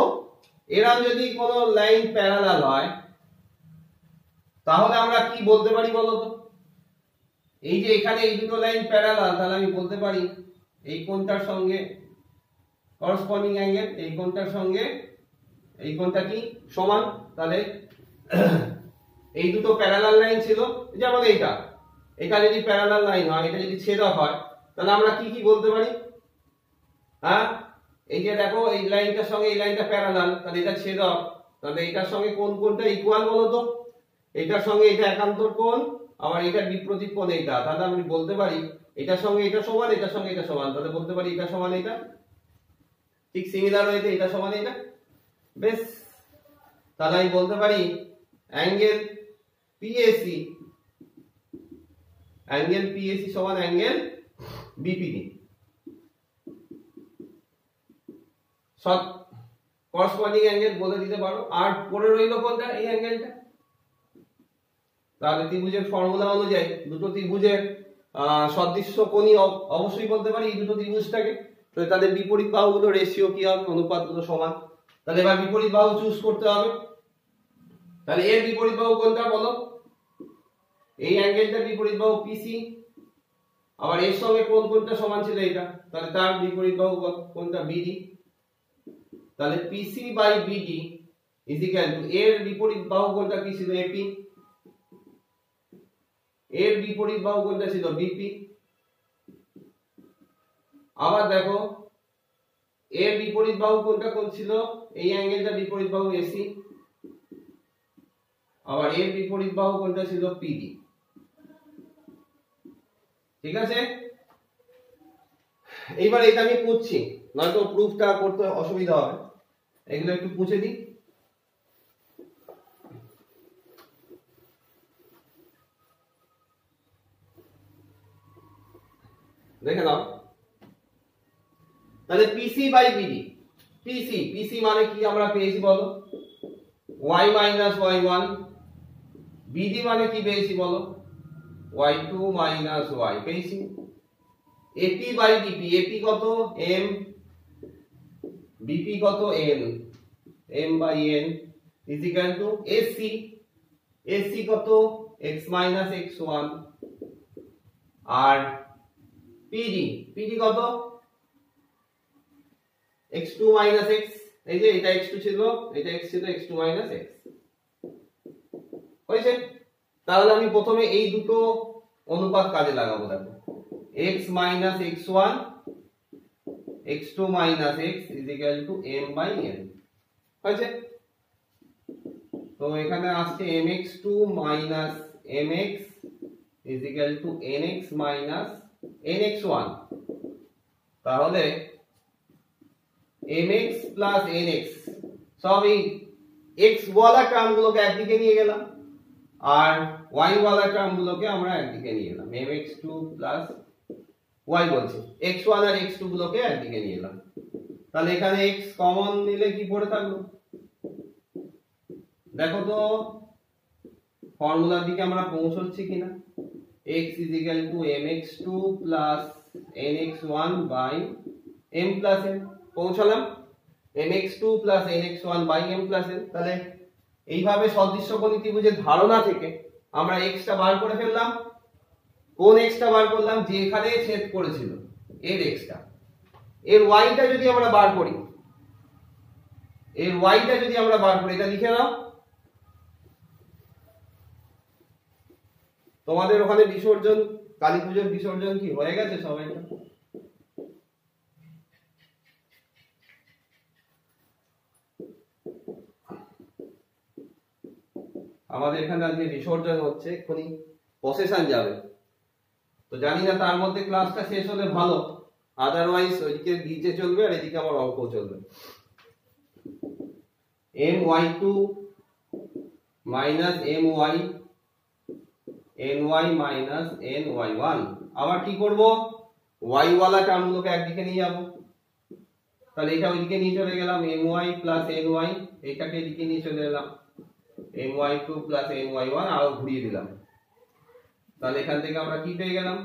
এরা যদি কোন লাইন প্যারালাল হয়, তাহলে আমরা কি বলতে পারি বলতো, এই যে এখানে এই দুটো লাইন প্যারালাল, তাহলে আমি বলতে পারি এই কোণটার সঙ্গে করসপন্ডিং অ্যাঙ্গেল, এই কোণটার সঙ্গে এই কোণটা কি সমান, তাহলে এই দুটো প্যারালাল লাইন ছিল, যেমন এইটা, এটা যদি প্যারালাল লাইন হয়, এটা যদি ছেদক হয়, তাহলে আমরা কি কি বলতে পারি? হ্যাঁ, এই যে দেখো এই লাইনটার সঙ্গে এই লাইনটা প্যারালাল, তাহলে এটা ছেদক, তাহলে এটার সঙ্গে কোনটা ইকুয়াল বলো তো? এটার সঙ্গে এটা একান্তর কোণ, আবার এটার বিপরীত কোণ এইটা, তাহলে আমি বলতে পারি এটার সঙ্গে এটা সমান, এটার সঙ্গে এটা সমান, তাহলে বলতে পারি এটা সমান এটা, ঠিক সিমিলার হয়েছে এটা সমান এটা। বেশ, তাহলে আমি বলতে পারি অ্যাঙ্গেল পিএসি, অ্যাঙ্গেল পিএসি সমান অ্যাঙ্গেল বিপিডি। সব করসপন্ডিং অ্যাঙ্গেল বলে দিতে পারো। আর পরে রইল কোনটা? এই অ্যাঙ্গেলটা। তাহলে ত্রিভুজের ফর্মুলা অনুযায়ী দুটো ত্রিভুজের সদৃশ্য কোণই অবশ্যই বলতে পারি এই দুটো ত্রিভুজটাকে। তো তাদের বিপরীত বাহুগুলো রেশিও কি হবে? অনুপাতগুলো সমান। তাহলে এবার বিপরীত বাহু চুজ করতে হবে। তাহলে এর বিপরীত বাহু কোনটা বলো? এই অ্যাঙ্গেলটার বিপরীত বাহু পিসি, আবার এর সঙ্গে কোনটা সমান ছিল এটা, তাহলে তার বিপরীত বাহু কোনটা? বিডি। তাহলে PC by BD is equal to এর বিপরীত বাহু কোনটা কি ছিল? এপি। এর বিপরীত বাহু কোনটা ছিল? বিপি। আবার দেখো এর বিপরীত বাহু কোনটা কোন ছিল? এই অ্যাঙ্গেলটা বিপরীত বাহু এসি, আবার এর বিপরীত বাহু কোনটা ছিল? পিডি। ঠিক আছে, এইবার এটা আমি পুছছি, নয়তো প্রুফটা করতে অসুবিধা হবে। এগুলো একটু পুছে দিই। দেখে নাও, তাহলে পিসি বাই বিডি, পিসি মানে কি আমরা পেয়েছি বলো? y minus y1। বিডি মানে কি পেয়েছি বলো? y2 মাইনাস y পেয়েছি। এপি বাই বিপি, এপি কত? m, বিপি কত? n, m by n is equal to AC, AC কত? x মাইনাস x1, আর পিডি, পিডি কত? x2 মাইনাস x, এই যে এটা x2 ছিল, এটা x ছিল, x2 মাইনাস x হয়েছে। তাহলে আমি প্রথমে এই দুটো অনুপাত কাজে লাগাবো। দেখো x minus x1, x2 minus x is equal to m by n হয়েছে। তো এখানে আসছে mx2 minus mx is equal to nx minus nx1। তাহলে mx প্লাস nx, সব এই x ওয়ালা টার্মগুলোকে একদিকে নিয়ে গেলাম, আর y ওয়ালা টার্মগুলোকে আমরা একদিকে নিয়ে এলাম। mx2 প্লাস y বলছি, x1 আর x2 গুলোকে একদিকে নিয়ে এলাম। তাহলে এখানে x কমন নিলে কি পড়ে থাকলো? দেখো তো ফর্মুলার দিকে আমরা পৌঁছচ্ছি কিনা। x is equal to mx2 plus nx1 by m plus n, পৌঁছালাম। mx2 plus nx1 by m plus n। তাহলে এইভাবে সদৃশ্যকোণী ত্রিভুজের ধারণা থেকে আমরা x টা বার করে ফেললাম। কোন x টা বার করলাম? যে এখানে ছেদ করেছিল এর x টা। এর y টা যদি আমরা বার করি, এর y টা যদি আমরা বার করি, এটা লিখে নাও। তোমাদের ওখানে বিসর্জন, কালী পুজোর বিসর্জন কি হয়ে গেছে সবাই? আমাদের এখানে আজকে বিসর্জন হচ্ছে, এক্ষুনি প্রসেশন যাবে। তো জানি না, তার মধ্যে ক্লাসটা শেষ হলে ভালো, আদারওয়াইজ ওইদিকে ডিজে চলবে আর এদিকে আমার অঙ্ক চলবে। my2 minus my, ny minus ny1। আবার কি করব? y ওয়ালা টার্মগুলোকে একদিকে নিয়ে যাব। তাহলে এটা ওইদিকে নিয়ে চলে গেলাম, my প্লাস ny, এটাকে এদিকে নিয়ে চলে এলাম, my2 প্লাস ny1, আরো ঘুরিয়ে দিলাম। তাহলে এখান থেকে আমরা কি পেয়ে গেলাম?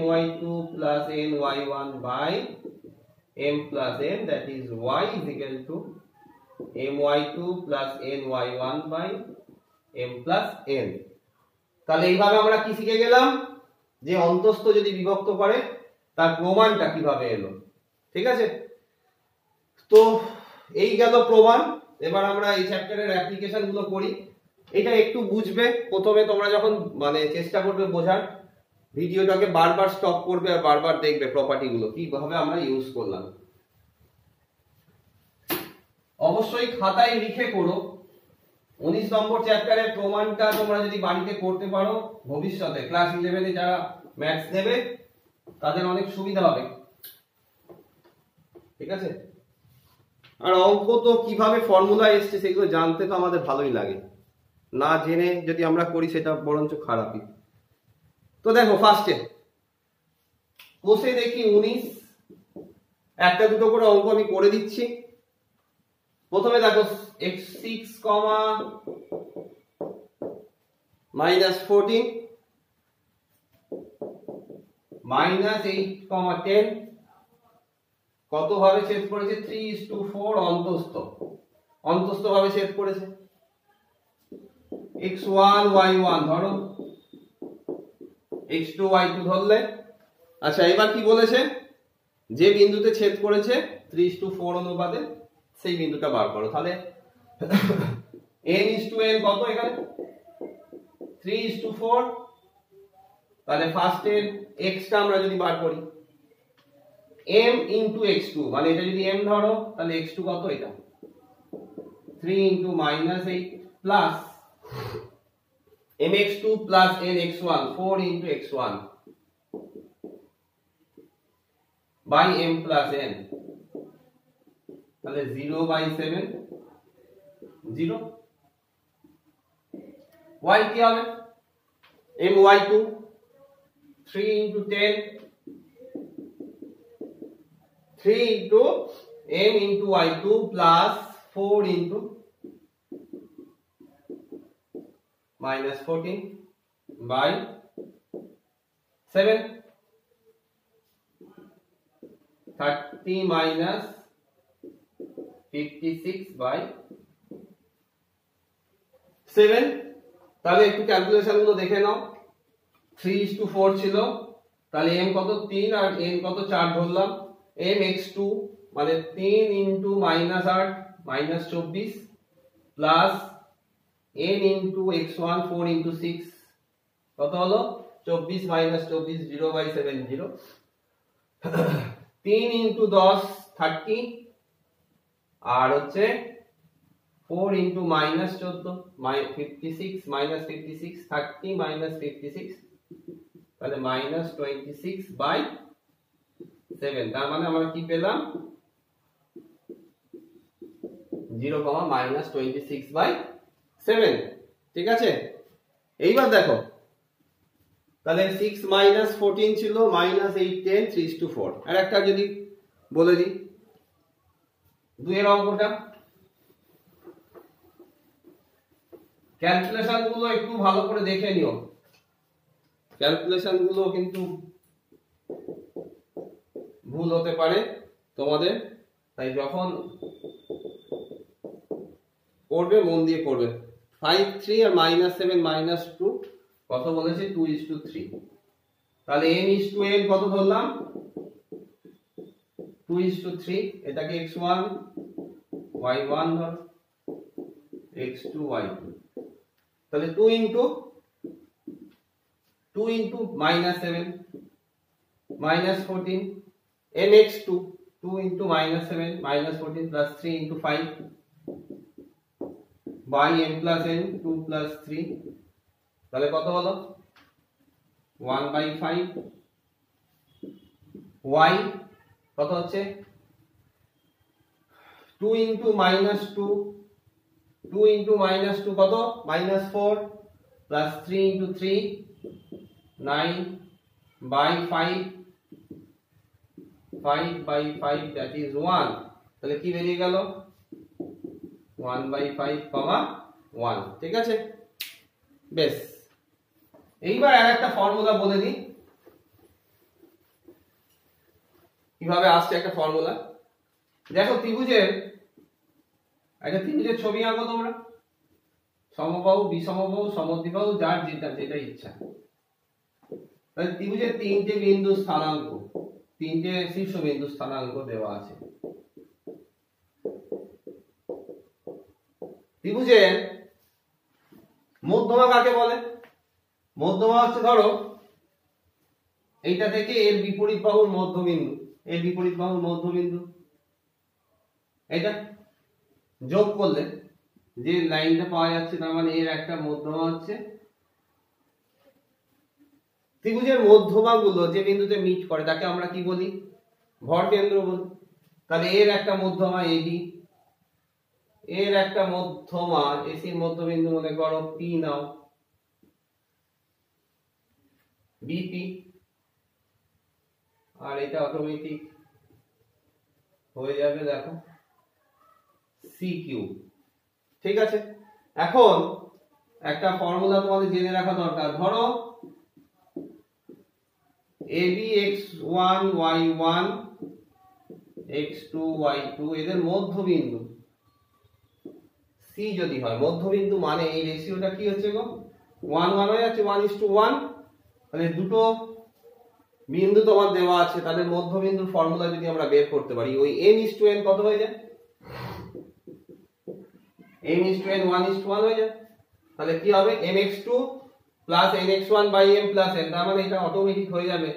my2 plus ny1 by m plus n, that is y is equal to my2 plus ny1 by m plus n। তাহলে এইভাবে আমরা কি শিখে গেলাম? যে অন্তস্থ যদি বিভক্ত করে তার প্রমাণটা কিভাবে এলো। ঠিক আছে, তো এই গেল প্রমাণ। এবার আমরা এই চ্যাপ্টারের অ্যাপ্লিকেশন গুলো করি। এটা একটু বুঝবে প্রথমে, তোমরা যখন মানে চেষ্টা করবে বোঝার, ভিডিওটাকে বারবার স্টপ করবে আর বারবার দেখবে প্রপার্টি গুলো কিভাবে আমরা ইউজ করলাম। অবশ্যই খাতায় লিখে করো। 19 নম্বর চ্যাপ্টারের প্রমাণটা তোমরা যদি বাড়িতে করতে পারো, ভবিষ্যতে ক্লাস 11-এ যারা ম্যাথস নেবে তাদের অনেক সুবিধা হবে। ঠিক আছে? আর অঙ্ক তো কিভাবে ফর্মুলা এসছে সেগুলো জানতে তো আমাদের ভালোই লাগে, না জেনে যদি আমরা করি সেটা বরঞ্চ খারাপই। তো দেখো ফার্স্টে কোষে দেখি 19, একটা দুটো করে অঙ্ক আমি করে দিচ্ছি। প্রথমে দেখো x6, -14 -8, 10 কত ভাবে ছেদ করেছে? 3:4 অন্তস্থ ভাবে ছেদ করেছে। x1 y1 ধরো, x2 y2 ধরলে। আচ্ছা এবার কি বলেছে? যে বিন্দুতে ছেদ করেছে 3:4 অনুপাতে সেই বিন্দুটা বার করো। তাহলে n:n কত এখানে? 3:4। তাহলে ফার্স্টের x টা আমরা যদি বার করি, m into x2, মানে এটা যদি m ধরো তাহলে x2 কত? এটা 3 into -8 plus mx2 plus nx1, 4 into x1 by m plus n, তাহলে 0/7 0। y কি হবে? my2 3 into 10, 3 into m into y2 plus 4 into -14 by 7, 30 minus 56 by 7। তাহলে একটু ক্যালকুলেশন গুলো দেখে নাও। 3:4 ছিল, তাহলে m কত? 3 আর n কত? 4 ধরলাম। m x2 মানে 3 into -8 -24 plus n into x1 4 into 6 কত হলো? 24 -24 0/7 0। 3 into 10 30 আর হচ্ছে 4 into -14 56 -56 30 -56, তাহলে -26/7। তার মানে আমরা কি পেলাম? 0, -26/7। ঠিক আছে? এইবার দেখো তাহলে 6 -14 ছিল, -8 10 3:4। আর একটা যদি বলে দিই 2 এর অঙ্কটা, ক্যালকুলেশন গুলো একটু ভালো করে দেখে নিও। ক্যালকুলেশন গুলো কিন্তু ভুল হতে পারে তোমাদের, তাই যখন করবে মন দিয়ে করবে। 5 3 আর -7 -2 কত বলেছে? 2:3। তাহলে n:n কত ধরলাম? 2:3। এটাকে x1 y1 ধর, x2 y2, তাহলে 2 into -7 -14 mx2, 2 into -7 -14 plus 3 into 5 by m plus n 2 plus 3, তাহলে কত হলো? 1/5। y কত হচ্ছে? 2 into -2 কত? -4 plus 3 into 3 9/5, 5/5 that is 1। তাহলে কি বেরিয়ে গেল? 1/5, 1। ঠিক আছে? বেশ, এইবার আরেকটা ফর্মুলা বলে দিই কিভাবে আসছে একটা ফর্মুলা। দেখো ত্রিভুজের একটা ত্রিভুজের ছবি আঁকো তোমরা, সমবাহু বিষমবাহু সমদ্বিবাহু যার যেটা ইচ্ছা। তাহলে ত্রিভুজের তিনটে বিন্দু স্থানাঙ্ক, তিনটে শীর্ষবিন্দু স্থানাঙ্ক দেওয়া আছে। ত্রিভুজের মধ্যমা কাকে বলে? মধ্যমা হচ্ছে ধরো এইটা থেকে এর বিপরীত বাহুর মধ্যবিন্দু, এর বিপরীত বাহুর মধ্যবিন্দু এটা যোগ করলে যে লাইনটা পাওয়া যাচ্ছে তার মানে এর একটা মধ্যমা হচ্ছে। ত্রিভুজের মধ্যমা গুলো যে বিন্দুতে মিট করে তাকে আমরা কি বলি? ভর কেন্দ্র বলি। তাহলে এর একটা মধ্যমা এবি, এর একটা মধ্যমা এসির মধ্যবিন্দু মনে করো পি নাও, বিপি, আর এটা অটোমেটিক হয়ে যাবে দেখো সি কিউ। ঠিক আছে, এখন একটা ফর্মুলা তোমাদের জেনে রাখা দরকার। ধরো AB x1 y1 x2 y2 এদের মধ্যবিন্দু সি যদি হয়, মধ্যবিন্দু মানে এই রেশিওটা কি হচ্ছে গো? 1 1 হয়ে যাচ্ছে, 1:1। তাহলে দুটো বিন্দু তোমার দেওয়া আছে, তাদের মধ্যবিন্দুর ফর্মুলা যদি আমরা বের করতে পারি, ওই m:n কত হয়ে যায়? m:n 1:1 হয়ে যায়। তাহলে কি হবে? mx2 plus nx1 by m plus n, তার মানে এটা অটোমেটিক হয়ে যাবে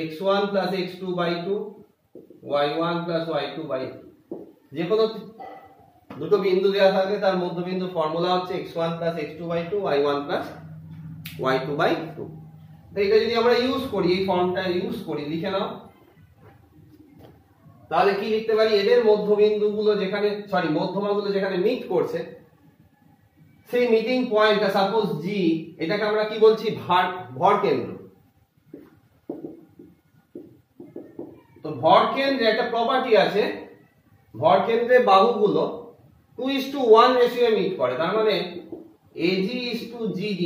x1 plus x2 by 2 y1 plus y2 by 2। যে কোনো দুটো বিন্দু দেওয়া থাকলে তার মধ্যবিন্দু ফর্মুলা হচ্ছে x1 plus x2 by 2 y1 plus y2 by 2। তো এটা যদি আমরা ইউজ করি, এই ফর্মটা ইউজ করি, লিখে নাও, তাহলে কি লিখতে পারি? এদের মধ্যবিন্দুগুলো যেখানে মধ্যমাগুলো যেখানে মিট করছে সেই মিটিং পয়েন্টটা সাপোজ জি, এটাকে আমরা কি বলছি? ভর কেন্দ্র। তো ভর কেন্দ্রে একটা প্রপার্টি আছে, ভর কেন্দ্রে বাহুগুলো 2:1 রেশিও মিট করে। তার মানে AG is to GD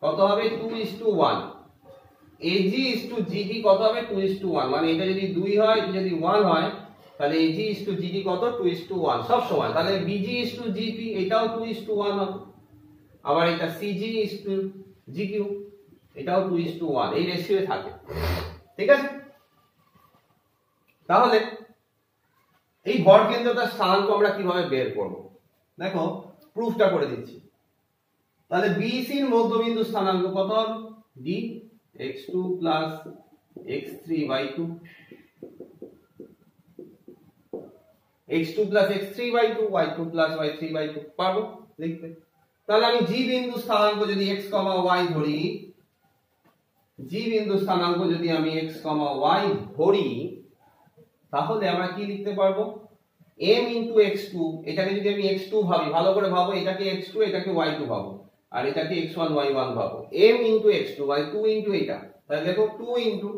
কত হবে? 2:1। AG is to GD কত হবে? 2:1। মানে এটা যদি 2 হয়, এটা যদি 1 হয়, তাহলে AG is to GD কত? 2:1 সব সময়। তাহলে BG is to GP এটাও 2:1 হবে। আবার এটা CG is to GQ এটাও 2:1, এই রেশিও থাকে। ঠিক আছে, তাহলে এই ভর কেন্দ্রটার স্থানাঙ্ক আমরা কিভাবে বের করব? দেখো প্রুফটা করে দিচ্ছি। তাহলে BC এর মধ্যবিন্দু স্থানাঙ্ক কত হবে? D x2 plus x3 by 2, x2 plus x3 by 2, y2 plus y3 by 2 পারবো লিখতে। তাহলে আমি G বিন্দু স্থানাঙ্ক যদি x, y ধরি, G বিন্দু স্থানাঙ্ক যদি আমি x, y ধরি, তাহলে আমরা কি লিখতে পারবো? m into x2, এটাকে যদি আমি x2 ভাবি, ভালো করে ভাবো, এটাকে x2 এটাকে y2 ভাবো, আর এটাকে x1 y1 ভাবো। m into x2 by 2 into এটা, তাহলে দেখো 2 into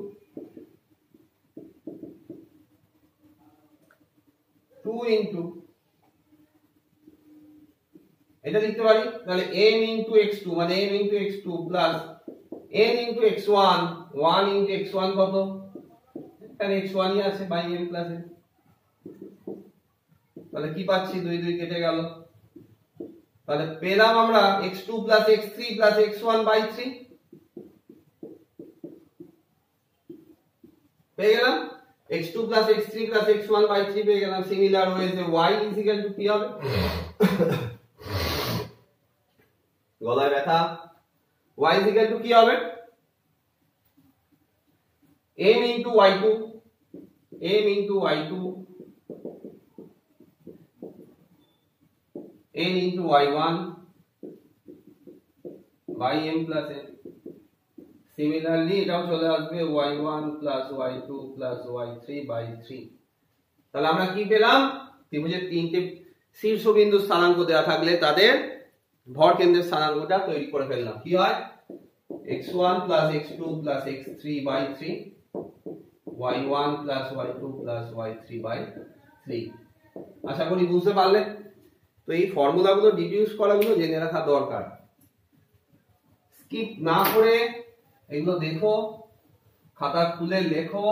এটা লিখতে পারি। তাহলে m into x2 মানে m into x2 plus n into x1, 1 into x1 কত? এখানে x1 ই আছে বাই m প্লাস n। তাহলে কি পাচ্ছি? 2 2 কেটে গেল। তাহলে পেলাম আমরা x2 plus x3 plus x1 by 3 পেয়ে গেলাম। x2 plus x3 plus x1 by 3 পেয়ে গেলাম। সিমিলার ওয়েজে y ইজ ইকুয়াল টু কি হবে? গলায় ব্যথা। y ইজ ইকুয়াল টু কি হবে? m into y2 n into y1 by m plus n। Similarly এটাও চলে আসবে y1 plus y2 plus y3 by 3। তাহলে আমরা কি পেলাম? ত্রিভুজের তিনটে শীর্ষবিন্দু স্থানাঙ্ক দেওয়া থাকলে তাদের ভর কেন্দ্রের স্থানাঙ্কটা তৈরি করে ফেললাম। কি হয়? x1 plus x2 plus x3 by 3, y1 plus y2 plus y3 by 3। আশা করি বুঝতে পারলে। তো এই ফর্মুলাগুলো ডিডিউস করাগুলো জেনে রাখা দরকার। স্কিপ না করে এগুলো দেখো, খাতা খুলে লেখো,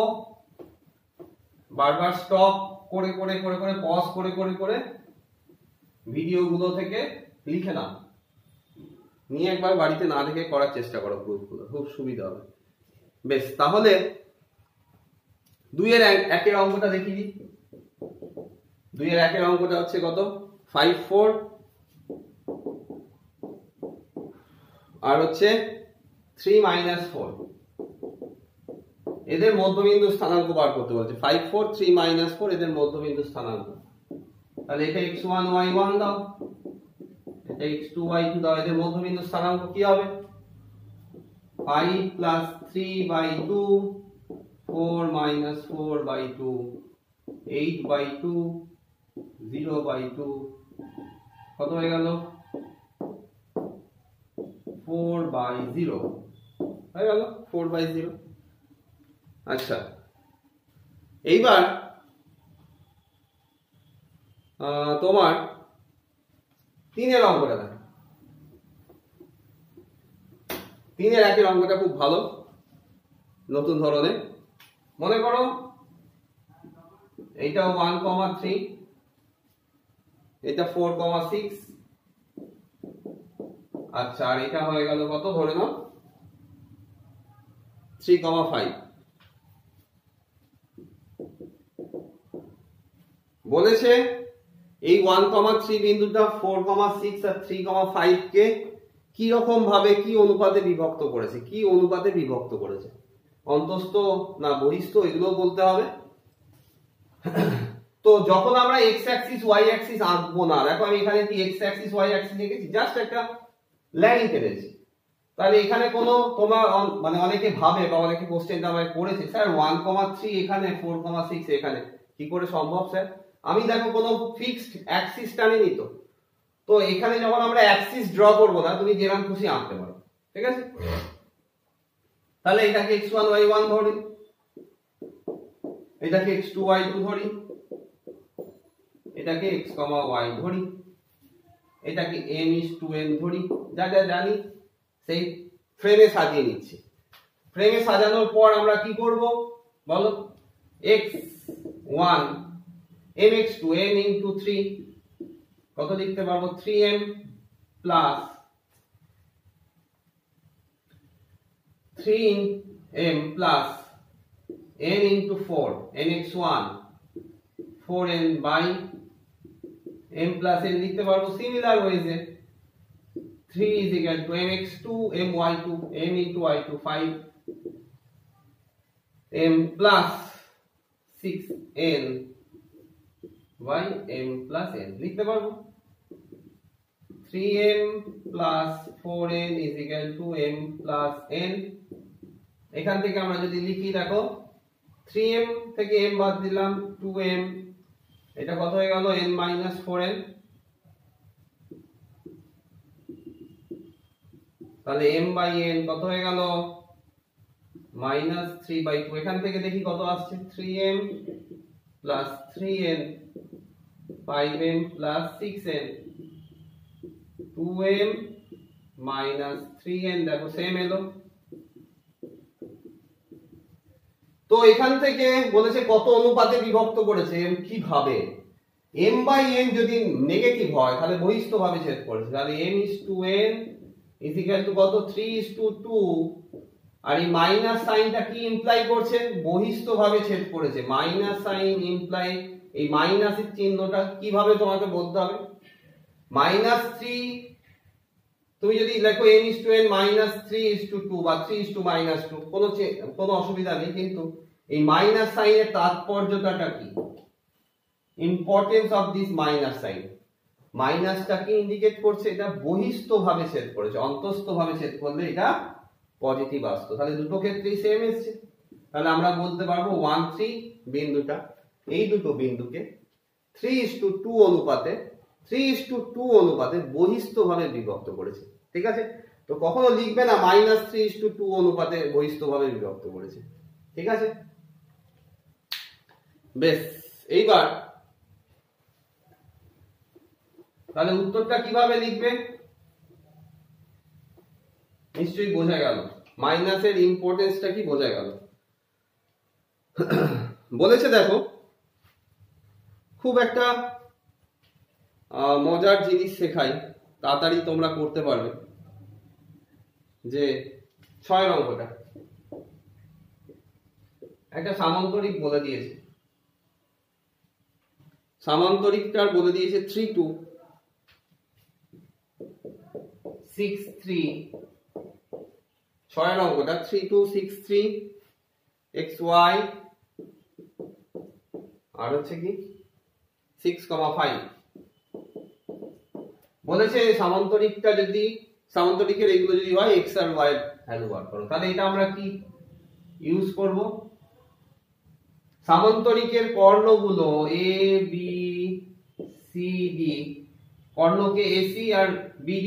বারবার স্টপ করে করে করে করে পজ করে করে করে ভিডিওগুলো থেকে লিখে নাও, নিয়ে একবার বাড়িতে না দেখে করার চেষ্টা করো প্রুফগুলো, খুব সুবিধা হবে। বেশ, তাহলে 2 এর 1 এর অঙ্কটা দেখিয়ে দিই। 2 এর 1 এর অঙ্কটা হচ্ছে কত? 5 4 আর হচ্ছে 3 - 4, এদের মধ্যবিন্দু স্থানাঙ্ক বার করতে বলছে। 5 4 3 - 4 এদের মধ্যবিন্দু স্থানাঙ্ক। তাহলে এটা x1 y1 দাও, এটা x2 y2 দাও, এদের মধ্যবিন্দু স্থানাঙ্ক কি হবে? 5 + 3/2 4 - 4/2 8/2 0/2 কত হয়ে গেল? 4/0 হয়ে গেল, 4/0। আচ্ছা, এইবার তোমার 3-এর অঙ্কটা দেখো। 3-এর একের অঙ্কটা খুব ভালো, নতুন ধরনের। মনে করো এইটা 1,3, এটা 4,6, আচ্ছা, আর এটা হয়ে গেল কত ধরে নাও 3,5। বলেছে এই 1,3 বিন্দুটা 4,6 আর 3,5 কে কি রকম ভাবে কি অনুপাতে বিভক্ত করেছে, কি অনুপাতে বিভক্ত করেছে, অন্তস্থ না বহিস্থ এগুলো বলতে হবে। তো যখন আমরা x অ্যাক্সিস y অ্যাক্সিস আঁকবো না, দেখো আমি এখানে কি x অ্যাক্সিস y অ্যাক্সিস এঁকেছি, জাস্ট একটা লাইন টেনেছি। তাহলে এখানে কোনো তোমার মানে অনেকে ভাবে বা অনেকে কোশ্চেনটা আমায় করেছে, স্যার 1,3 এখানে 4,6 এখানে কি করে সম্ভব স্যার? আমি দেখো কোনো ফিক্সড অ্যাক্সিস টানিনি তো। তো এখানে যখন আমরা অ্যাক্সিস ড্র করব না, তুমি যেরকম খুশি আঁকতে পারো, ঠিক আছে? তাহলে এটাকে x1 y1 ধরি, এটাকে x2 y2 ধরি, এটাকে x, y ধরি, এটাকে m/n ধরি, যা যা জানি সেই ফ্রেমে সাজিয়ে নিচ্ছি। ফ্রেমে সাজানোর পর আমরা কি করব বলো? x1 mx2 m into 3 কত লিখতে পারবো? 3m plus 3m plus n into 4 nx1 4n by m plus n লিখতে পারবো similar ওয়েজে 3 is equal to mx2 my2 m into y2 5 m plus 6n by m plus n লিখতে পারবো 3m plus 4n is equal to m plus n। এখান থেকে আমরা যদি লিখি দেখো 3m থেকে m বাদ দিলাম 2m, এটা কত হয়ে গেল? n minus 4n। তাহলে m by n কত হয়ে গেল? -3/2। এখান থেকে দেখি কত আসছে? 3m plus 3n 5m plus 6n 2m minus 3n, দেখো সেম এলো। তো এখান থেকে বলেছে কত অনুপাতে বিভক্ত করেছে, কিভাবে? m by n যদি নেগেটিভ হয় তাহলে বহিস্থ ভাবে ছেদ করেছে। তাহলে m is to n is equal to কত? 3:2। আর এই মাইনাস সাইনটা কি ইমপ্লাই করছে? বহিস্থ ভাবে ছেদ করেছে। মাইনাস সাইন ইমপ্লাই, এই মাইনাসের চিহ্নটা কিভাবে তোমাকে বলতে হবে? -3 তুমি যদি লেখো m is to n -3:2 বা 3:-2 কোনো অসুবিধা নেই, কিন্তু এই মাইনাস সাইনের তাৎপর্যটা কি? Importance of this minus sine. মাইনাসটা কি ইন্ডিকেট করছে? এটা বহিস্থ ভাবে ছেদ করেছে, অন্তস্থ ভাবে ছেদ করলে এটা পজিটিভ আসতো। তাহলে দুটো ক্ষেত্রেই সেম এসছে। তাহলে আমরা বলতে পারবো 1 3 বিন্দুটা এই দুটো বিন্দুকে 3:2 অনুপাতে বহিস্থ ভাবে বিভক্ত করেছে, ঠিক আছে? তো কখনো লিখবে না -3:2 অনুপাতে বহিস্থ ভাবে বিভক্ত করেছে, ঠিক আছে? বেশ, এইবার তাহলে উত্তরটা কিভাবে লিখবে? নিশ্চয়ই বোঝা গেল, মাইনাসের ইম্পর্টেন্সটা কি বোঝা গেল। বলেছে দেখো খুব একটা মজার জিনিস শেখাই, তাড়াতাড়ি তোমরা করতে পারবে। যে 6 অঙ্কটা একটা সামান্তরিক বলে দিয়েছে, সামান্তরিকটার বলে দিয়েছে 3 2 63 ছয় অঙ্কটা 3263 xy আর হচ্ছে কি 6,5 বলেছে সামান্তরিকটা যদি সামান্তরিকের এগুলো যদি হয় x আর y এর ভ্যালু বার করো, তাহলে এটা আমরা কি ইউজ করব? সামান্তরিকের কর্ণগুলো a b c d, কর্ণকে ac R bd,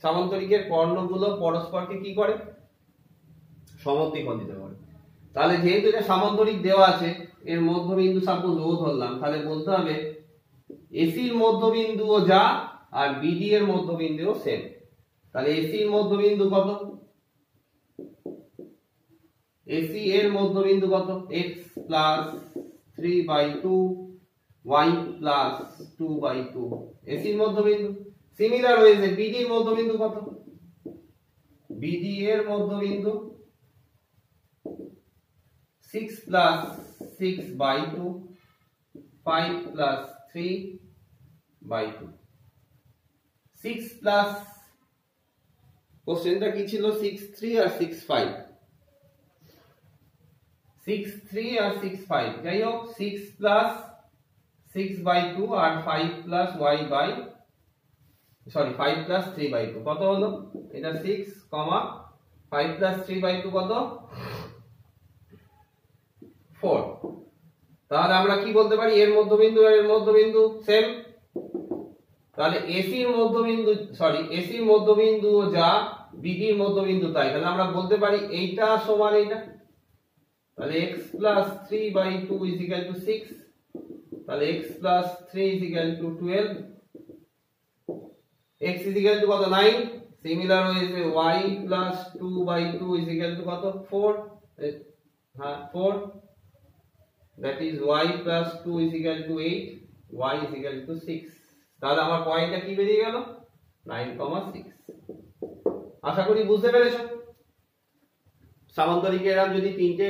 সামান্তরিকের কর্ণগুলো পরস্পরকে কি করে? সমদ্বিখণ্ড দিতে পারে। তাহলে যেহেতু এটা সামান্তরিক দেওয়া আছে, এর মধ্যবিন্দু সাপোজ ও ধরলাম, তাহলে বলতে হবে AC এর মধ্যবিন্দুও যা আর BD এর মধ্যবিন্দুও সেম। তাহলে AC এর মধ্যবিন্দু কত? AC এর মধ্যবিন্দু কত? x plus 3/2 y plus 2/2 AC এর মধ্যবিন্দু। সিমিলার ওয়েজে BD এর মধ্যবিন্দু কত? BD এর মধ্যবিন্দু 6 plus 6/2 5 plus 3/2 6 plus কোশ্চেনটা কি ছিল? 6 3 আর 6 5 6 3 আর 6 5 যাই হোক 6 plus 6/2 R 5 plus y by 5 plus 3/2 কত হলো? এটা 6, 5 plus 3/2 কত? 4। তাহলে আমরা কি বলতে পারি? এর মধ্যবিন্দু আর এর মধ্যবিন্দু সেম। তাহলে AC এর মধ্যবিন্দু AC এর মধ্যবিন্দু যা BD এর মধ্যবিন্দু তাই, তাহলে আমরা বলতে পারি এইটা সমান এইটা। তাহলে x plus 3/2 is equal to 6, তাহলে x plus 3 is equal to 12, x is equal to কত? 9। সিমিলার ওয়েজে y plus 2/2 is equal to কত? 4, হ্যাঁ 4, that is y plus 2 is equal to 8, y is equal to 6। তাহলে আমার পয়েন্টটা কি বেরিয়ে গেল? 9,6। আশা করি বুঝতে পেরেছো। সামান্তরিকে এরকম যদি তিনটে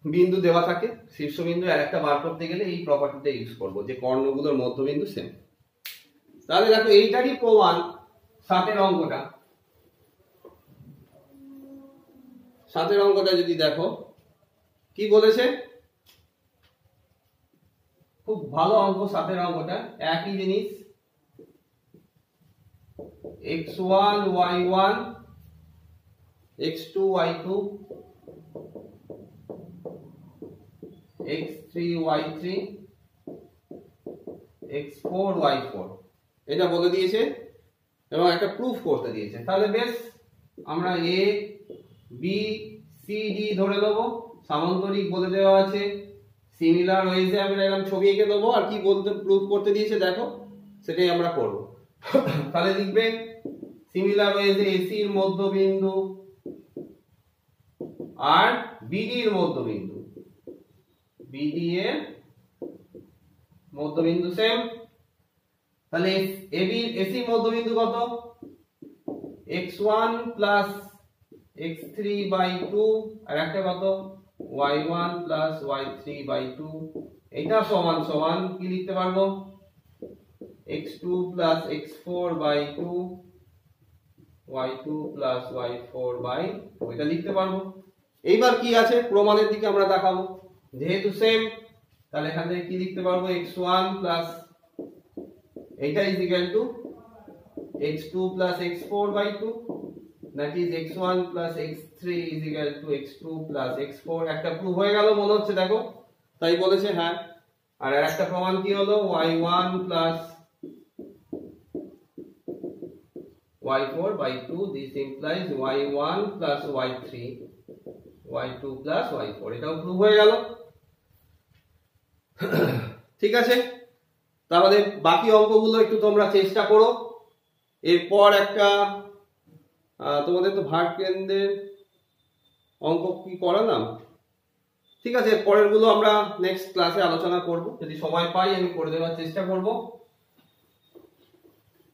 বিন্দু দেওয়া থাকে, শীর্ষবিন্দু আর একটা বার করতে গেলে এই প্রপার্টিটা ইউজ করব যে কর্ণগুলোর মধ্যবিন্দু সেম। তাহলে দেখো এইটারই প্রমাণ 7 অঙ্কটা। 7 অঙ্কটা যদি দেখো কি বলেছে, খুব ভালো অঙ্ক 7 অঙ্কটা, একই জিনিস x1 y1 x2 y2 x3 y3 x4 y4 এটা বলে দিয়েছে এবং একটা প্রুফ করতে দিয়েছে। তাহলে বেশ আমরা a b c d ধরে নেব, সামান্তরিক বলে দেওয়া আছে, সিমিলার ওয়েজে আমরা এরকম ছবি এঁকে দেবো, আর কি বলতে প্রুফ করতে দিয়েছে দেখো সেটাই আমরা করব। তাহলে লিখবে সিমিলার ওয়েজে AC এর মধ্যবিন্দু আর BD এর মধ্যবিন্দু, BD এর মধ্যবিন্দু সেম। তাহলে AC এর মধ্যবিন্দু কত? x1 plus x3/2 আর একটা কত? y1 plus y3/2। এটা সমান সমান কি লিখতে পারবো? x2 plus x4/2 y2 plus y4/2 এটা লিখতে পারবো। এইবার কি আছে প্রমাণের দিকে আমরা দেখাবো। যেহেতু সেম তাহলে এখান থেকে কি লিখতে পারবো? x1 plus এটা is equal to x2 plus x4/2, that is x1 plus x3 is equal to x2 plus x4। একটা প্রুফ হয়ে গেল মনে হচ্ছে, দেখো তাই বলেছে। হ্যাঁ, আর একটা প্রমাণ কি হলো? y1 plus y4/2, this implies y1 plus y3 y2 plus y4, এটাও প্রুফ হয়ে গেল। ঠিক আছে, তাহলে বাকি অঙ্কগুলো একটু তোমরা চেষ্টা করো। এরপর একটা তোমাদের তো ভার কেন্দ্রের অঙ্ক কি করালাম, ঠিক আছে, পরের গুলো আমরা নেক্সট ক্লাসে আলোচনা করব, যদি সময় পাই আমি করে দেওয়ার চেষ্টা করব।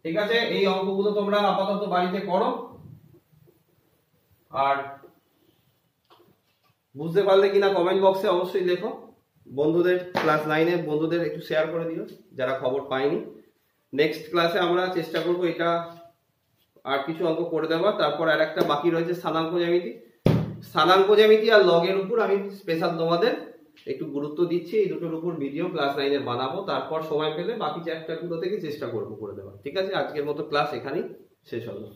ঠিক আছে, এই অঙ্কগুলো তোমরা আপাতত বাড়িতে করো, আর বুঝতে পারলে কিনা কমেন্ট বক্সে অবশ্যই লেখো। বন্ধুদের ক্লাস 9 এর বন্ধুদের একটু শেয়ার করে দিও যারা খবর পায়নি। নেক্সট ক্লাসে আমরা চেষ্টা করব এটা আর কিছু অঙ্ক করে দেওয়া, তারপর আর একটা বাকি রয়েছে স্থানাঙ্ক জ্যামিতি। স্থানাঙ্ক জ্যামিতি আর লগের উপর আমি স্পেশাল তোমাদের একটু গুরুত্ব দিচ্ছি, এই দুটোর উপর ভিডিও ক্লাস 9-এর বানাবো, তারপর সময় পেলে বাকি চ্যাপ্টারগুলো থেকে চেষ্টা করবো করে দেওয়া। ঠিক আছে, আজকের মতো ক্লাস এখানেই শেষ হলো।